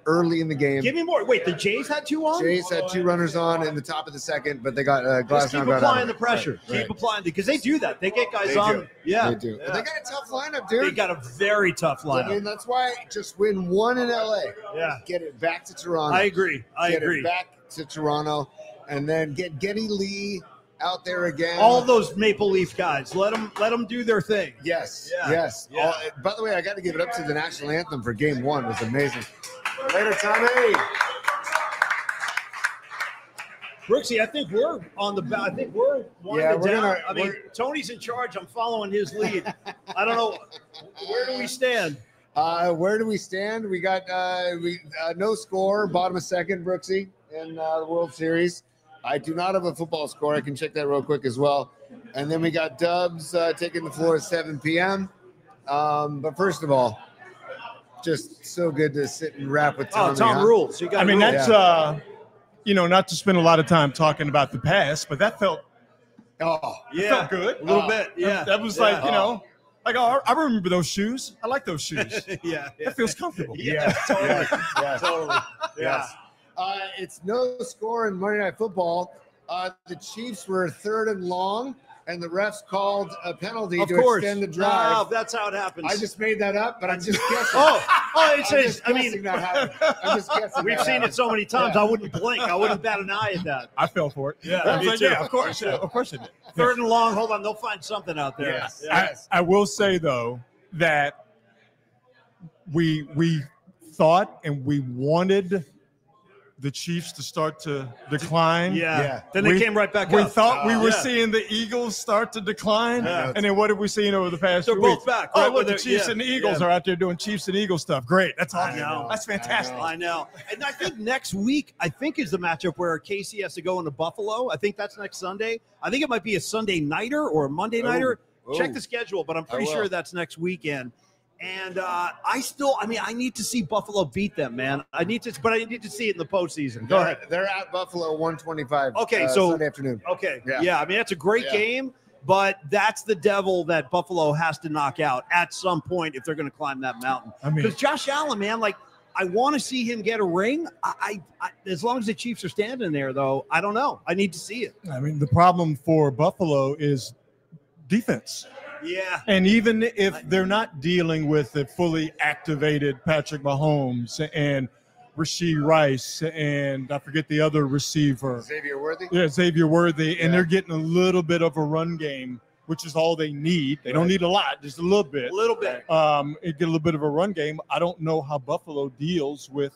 early in the game. Give me more. Wait, the Jays had 2 on? Jays had 2 runners on in the top of the second, but they got Just keep applying the pressure. Right. Keep applying because they do that. They get guys on. Do. Yeah, they do. Yeah. They got a tough lineup, dude. They got a very tough lineup. I mean, that's why just win 1 in LA. Yeah. Get it back to Toronto. I agree. Get it back to Toronto, and then get Geddy Lee out there again. All those Maple Leaf guys. Let them do their thing. Yes. Yeah. Yes. Yeah. By the way, I got to give it up to the national anthem for Game 1. It was amazing. Later, Tommy. Brooksy, I think we're on the. I think we're winding down. I mean, Tony's in charge. I'm following his lead. I don't know. Where do we stand? Where do we stand? We got no score, bottom of second, Brooksy, in the World Series. I do not have a football score. I can check that real quick as well. And then we got Dubs taking the floor at 7 p.m. But first of all, just so good to sit and rap with Tommy. Tom rules. You got. I mean, that's not to spend a lot of time talking about the past, but that felt. Felt good. A little bit. Yeah. That was like I remember those shoes. I like those shoes. Yeah. That feels comfortable. Yeah. Totally. Yes. Totally. Yes. It's no score in Monday Night Football. The Chiefs were 3rd and long, and the refs called a penalty to extend the drive. No, that's how it happens. I just made that up, but I'm just guessing. it says. I mean, that happened. I'm just guessing. We've seen it so many times. I wouldn't blink. I wouldn't bat an eye at that. I fell for it. Yeah, me too. Yeah, of course. Yeah, of course it did. 3rd and long. Hold on, they'll find something out there. Yes. I will say though that we thought and we wanted the Chiefs to start to decline. Yeah. Then they came right back up. We thought we were seeing the Eagles start to decline. Yeah. And then what have we seen over the past They're few both weeks? back. Oh, Right, look, the where Chiefs and the Eagles are out there doing Chiefs and Eagles stuff. Great. That's awesome. I know. That's fantastic. I know. And I think next week, is the matchup where Casey has to go into Buffalo. I think that's next Sunday. I think it might be a Sunday nighter or a Monday nighter. Check the schedule, but I'm pretty sure that's next weekend. And I need to see Buffalo beat them, man. I need to see it in the postseason. Go ahead. They're at Buffalo 125. Okay, so Sunday afternoon. Okay, Yeah. I mean that's a great game, but that's the devil that Buffalo has to knock out at some point if they're going to climb that mountain. I mean, because Josh Allen, man, like I want to see him get a ring. I as long as the Chiefs are standing there, though, I don't know. I need to see it. I mean, the problem for Buffalo is defense. Yeah. And even if they're not dealing with a fully activated Patrick Mahomes and Rashee Rice and I forget the other receiver. Xavier Worthy? Yeah, Xavier Worthy. And they're getting a little bit of a run game, which is all they need. They don't need a lot, just a little bit. A little bit. Get a little bit of a run game. I don't know how Buffalo deals with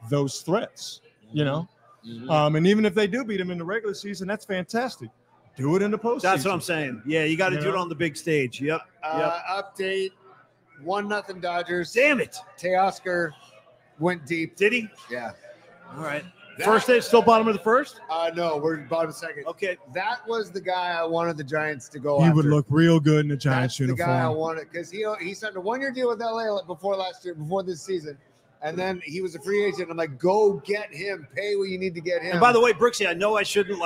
those threats, you know? Mm-hmm. And even if they do beat them in the regular season, that's fantastic. Do it in the postseason. That's what I'm saying. Yeah, you got to do it on the big stage. Yep. Update: 1-0 Dodgers. Damn it! Teoscar went deep. Did he? Yeah. All right. First day, still bottom of the first? No, we're bottom of second. Okay. That was the guy I wanted the Giants to go He after. would look real good in the Giants That's uniform. the guy I wanted because he signed a 1-year deal with LA before this season. And then he was a free agent. I'm like, go get him. Pay what you need to get him. And by the way, Brooksy, I know I shouldn't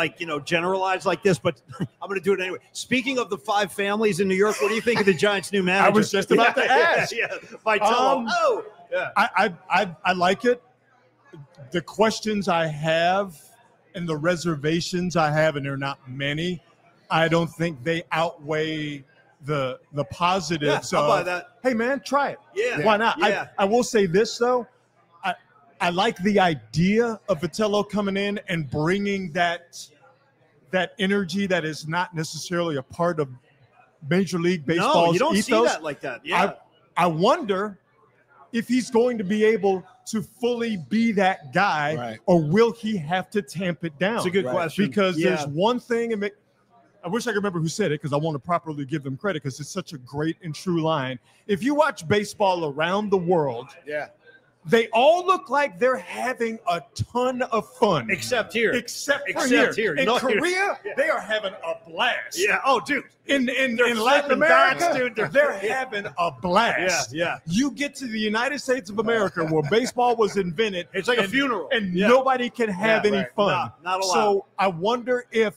generalize like this, but I'm going to do it anyway. Speaking of the 5 families in New York, what do you think of the Giants' new manager? I was just about to ask. Vitello. I like it. The questions I have and the reservations I have, and they're not many, I don't think they outweigh the positives. I'll buy that. Hey man, try it. Yeah. Why not? Yeah. I will say this though. I like the idea of Vitello coming in and bringing that energy that is not necessarily a part of Major League Baseball's No, you don't ethos. see that like that. Yeah. I wonder if he's going to be able to fully be that guy, or will he have to tamp it down? It's a good question. Because there's one thing, I wish I could remember who said it because I want to properly give them credit because it's such a great and true line. If you watch baseball around the world, they all look like they're having a ton of fun. Except here. Except here. In Korea, they are having a blast. Yeah. Oh, dude. In Latin America, dude, they're having a blast. Yeah. You get to the United States of America where baseball was invented. It's like a funeral. And nobody can have any fun. Not allowed. So I wonder if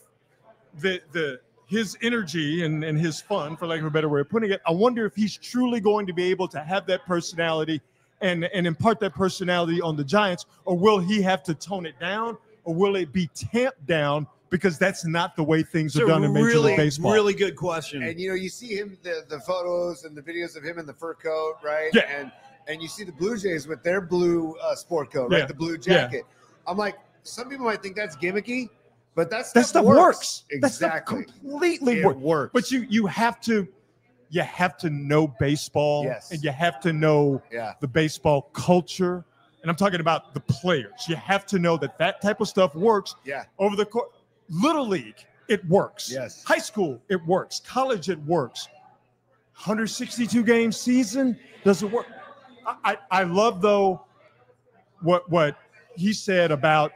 his energy and his fun, for lack of a better way of putting it, I wonder if he's truly going to be able to have that personality and impart that personality on the Giants, or will he have to tone it down, or will it be tamped down because that's not the way things are done in Major League Baseball? Really good question. And you see him, the photos and the videos of him in the fur coat, right? Yeah. And you see the Blue Jays with their blue sport coat, right? Yeah. The blue jacket. I'm like, some people might think that's gimmicky, but that stuff works. Exactly. That stuff completely It works. But you have to know baseball, and you have to know the baseball culture, and I'm talking about the players. You have to know that that type of stuff works. Yeah. Over the course. Little League, it works. Yes. High school, it works. College, it works. 162 game season, does it work? I love though what he said about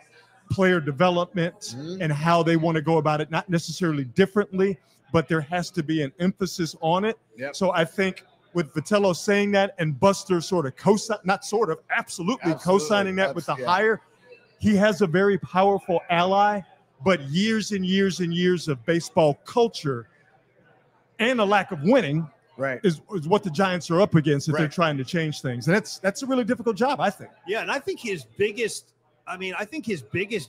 player development and how they want to go about it, not necessarily differently, but there has to be an emphasis on it. Yep. So I think with Vitello saying that and Buster sort of absolutely co-signing that with the hire, he has a very powerful ally, but years and years and years of baseball culture and a lack of winning is what the Giants are up against if they're trying to change things. And that's a really difficult job, I think. Yeah, and I think his biggest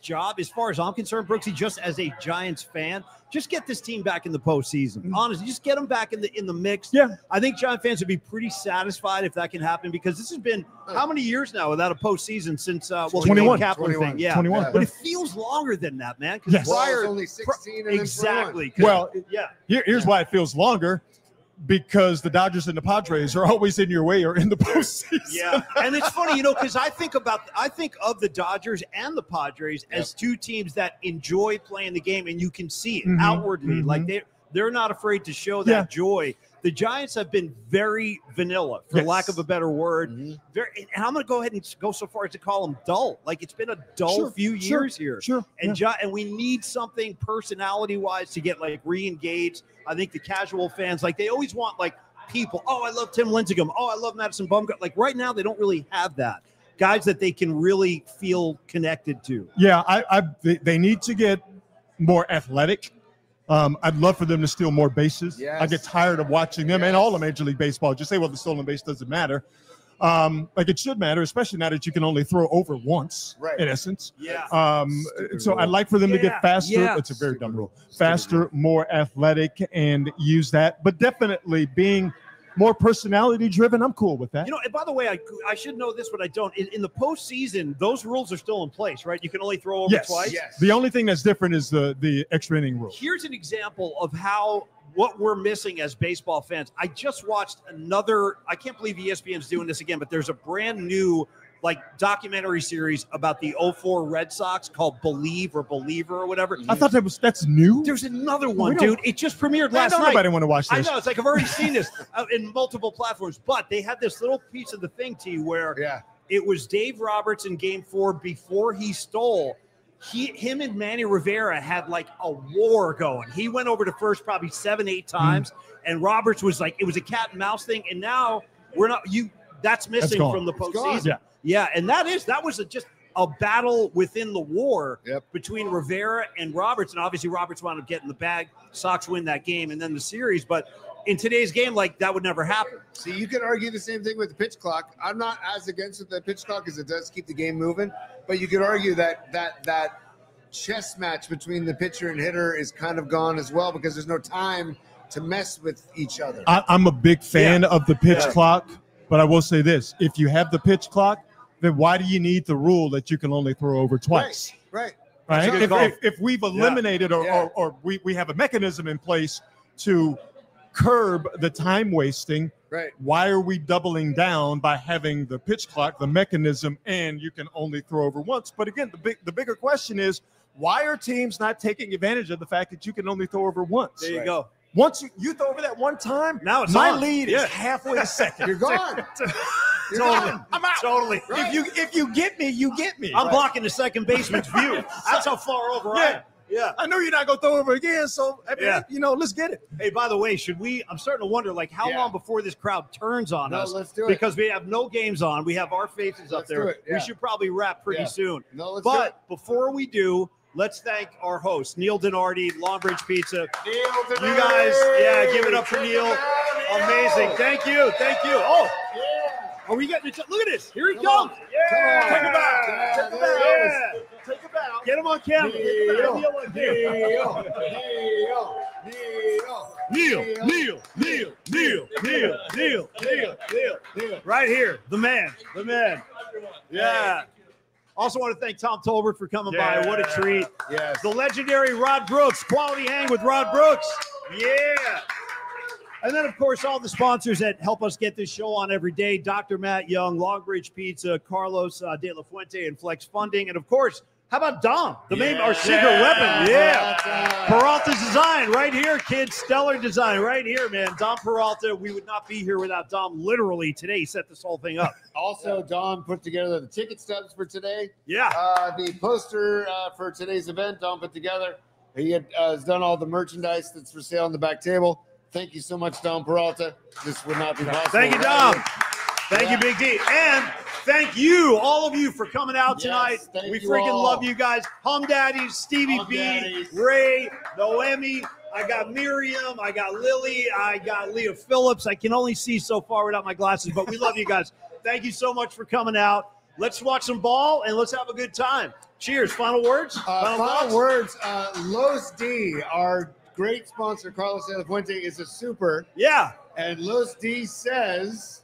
job, as far as I'm concerned, Brooksy, just as a Giants fan, just get this team back in the postseason. Honestly, just get them back in the mix. Yeah. I think Giant fans would be pretty satisfied if that can happen, because this has been how many years now without a postseason since 21. Kaplan thing. Yeah. 21. But it feels longer than that, man. Yes. Prior, only 16 and exactly. Well, yeah. Here's why it feels longer. Because the Dodgers and the Padres are always in your way or in the postseason. Yeah, and it's funny, because I think of the Dodgers and the Padres as two teams that enjoy playing the game, and you can see it outwardly. Like they're not afraid to show that joy. The Giants have been very vanilla, for lack of a better word. Very, and I'm going to go ahead and go so far as to call them dull. Like, it's been a dull few years here. And we need something personality-wise to get re-engaged. I think the casual fans, they always want people. Oh, I love Tim Lincecum. Oh, I love Madison Bumgarner. Right now, they don't really have that. Guys that they can really feel connected to. Yeah, they need to get more athletic. I'd love for them to steal more bases. Yes. I get tired of watching them and all of Major League Baseball. Just say, well, the stolen base doesn't matter. It should matter, especially now that you can only throw over once, in essence. Yeah. So I'd like for them to get faster. Yeah. It's a very dumb rule. Faster, more athletic, and use that. But definitely being more personality driven, I'm cool with that. And by the way, I should know this, but I don't. In the postseason, those rules are still in place, right? You can only throw over twice. Yes. The only thing that's different is the extra inning rule. Here's an example of what we're missing as baseball fans. I just watched I can't believe ESPN's doing this again, but there's a brand new documentary series about the 04 Red Sox called Believe or Believer or whatever. I thought that's new. There's another one, dude. It just premiered last night. Nobody want to watch this. I know. It's I've already seen this in multiple platforms, but they had this little piece of the thing, T, where it was Dave Roberts in Game 4 before he stole. Him and Manny Rivera had a war going. He went over to first probably 7-8 times, and Roberts was it was a cat and mouse thing. And now that's missing from the postseason. Yeah, and that was just a battle within the war between Rivera and Roberts, and obviously Roberts wound up getting the bag. Sox win that game and then the series, but in today's game, that would never happen. See, you can argue the same thing with the pitch clock. I'm not as against the pitch clock as it does keep the game moving, but you could argue that chess match between the pitcher and hitter is kind of gone as well, because there's no time to mess with each other. I'm a big fan of the pitch clock, but I will say this: if you have the pitch clock, then why do you need the rule that you can only throw over twice? Right. If we've eliminated or we have a mechanism in place to curb the time wasting, why are we doubling down by having the pitch clock, the mechanism, and you can only throw over once? But again, the bigger question is, why are teams not taking advantage of the fact that you can only throw over once? There you go. Once you throw over that one time, now it's my on. lead is halfway to second. You're gone. Totally. I'm out. Totally. Right. If you get me, you get me. I'm blocking the second baseman's view. That's how far over I am. Yeah. I know you're not going to throw over again, so let's get it. Hey, by the way, I'm starting to wonder how long before this crowd turns on us? Let's do it. Because we have no games on. We have our faces up there. We should probably wrap pretty soon. But before we do, let's thank our host, Neil Denardi, Longbridge Pizza. Neil Denardi. You guys, give it up for Neil. Amazing. Thank you. Oh. Are we getting it? Look at this. Here he comes. Yeah. Take it back. Take it back. Get him on camera. Neil. Right here. The man. Yeah. Also want to thank Tom Tolbert for coming by. What a treat. Yes. The legendary Rod Brooks. Quality hang with Rod Brooks. Yeah. And then, of course, all the sponsors that help us get this show on every day, Dr. Matt Young, Longbridge Pizza, Carlos De La Fuente, and Flex Funding. And, of course, how about Dom, our secret weapon? Yeah. Peralta's design right here, kids. Stellar design right here, man. Dom Peralta. We would not be here without Dom. Literally today, he set this whole thing up. Also, Dom put together the ticket stubs for today. Yeah. The poster for today's event, Dom put together. He has done all the merchandise that's for sale on the back table. Thank you so much, Dom Peralta. This would not be possible. Thank you, Dom. Thank you, Big D. And thank you, all of you, for coming out tonight. We freaking love you guys. Hum Daddies, Stevie B, Ray, Noemi. I got Miriam. I got Lily. I got Leah Phillips. I can only see so far without my glasses, but we love you guys. Thank you so much for coming out. Let's watch some ball and let's have a good time. Cheers. Final words? Final words. Los D, our great sponsor, Carlos De La Fuente, is a super. Yeah. And Los D says,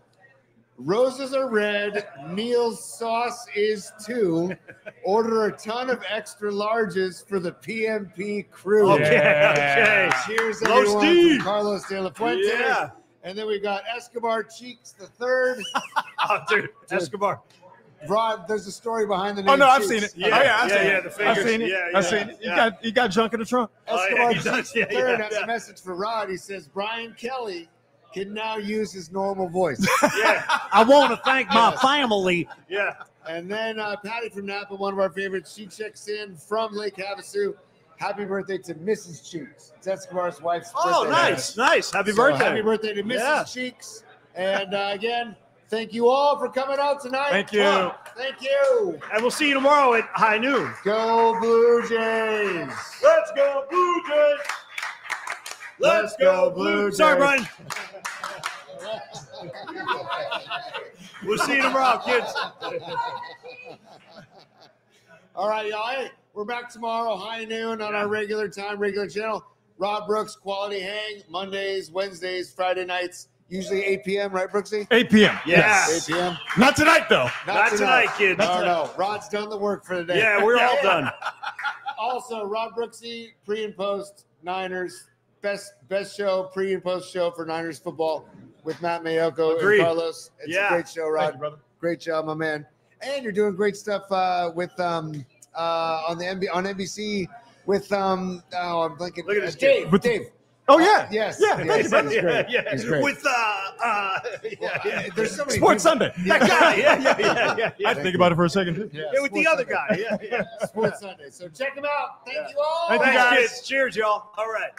roses are red, Neil's sauce is too. Order a ton of extra larges for the PMP crew. Okay. Cheers, Los everyone, D. from Carlos De La Fuente. Yeah. And then we got Escobar Cheeks the third. Oh, dude, Escobar. Rod, there's a story behind the name. Oh no, I've Cheeks. seen it. Yeah, I've seen it. the fingers. I've seen it. I've seen it. You got junk in the trunk. Escobar he does. Cheeks Yeah, the third yeah, has a message for Rod. He says, Brian Kelly can now use his normal voice. Yeah. I want to thank my family. Yeah. And then Patty from Napa, one of our favorites, she checks in from Lake Havasu. Happy birthday to Mrs. Cheeks. It's Escobar's wife's birthday. Oh, nice. Happy birthday. Happy birthday to Mrs. Cheeks. And again, thank you all for coming out tonight. Thank you. Thank you. And we'll see you tomorrow at high noon. Go Blue Jays. Let's go, Blue Jays. Let's go, Blue Jays. Sorry, Brian. We'll see you tomorrow, kids. All right, y'all. Hey, we're back tomorrow, high noon on our regular time, regular channel. Rob Brooks, Quality Hang, Mondays, Wednesdays, Friday nights, usually 8 p.m., right, Brooksy? 8 p.m. Yes. 8 p.m. Not tonight, though. Not tonight, kids. No. Rod's done the work for the day. Yeah, we're all done. Also, Rob Brooksy, pre and post Niners, best show, pre and post show for Niners football with Matt Mayoko Agreed. and Carlos. It's a great show, Rod. Thank you, brother. Great job, my man. And you're doing great stuff with on NBC with I'm blanking. Look at this Dave. kid. Dave. Oh yeah. Yes. Yeah. Yes. Thank you, brother. He's great. He's great. With There's so many Sports people. Sunday. that guy. Yeah. I had to think about it for a second too. Yeah, With the Sports other Sunday. guy. Yeah. Sports Sunday. So check him out. Thank you all. Thank you, Thanks, guys. kids. Cheers, y'all. All right.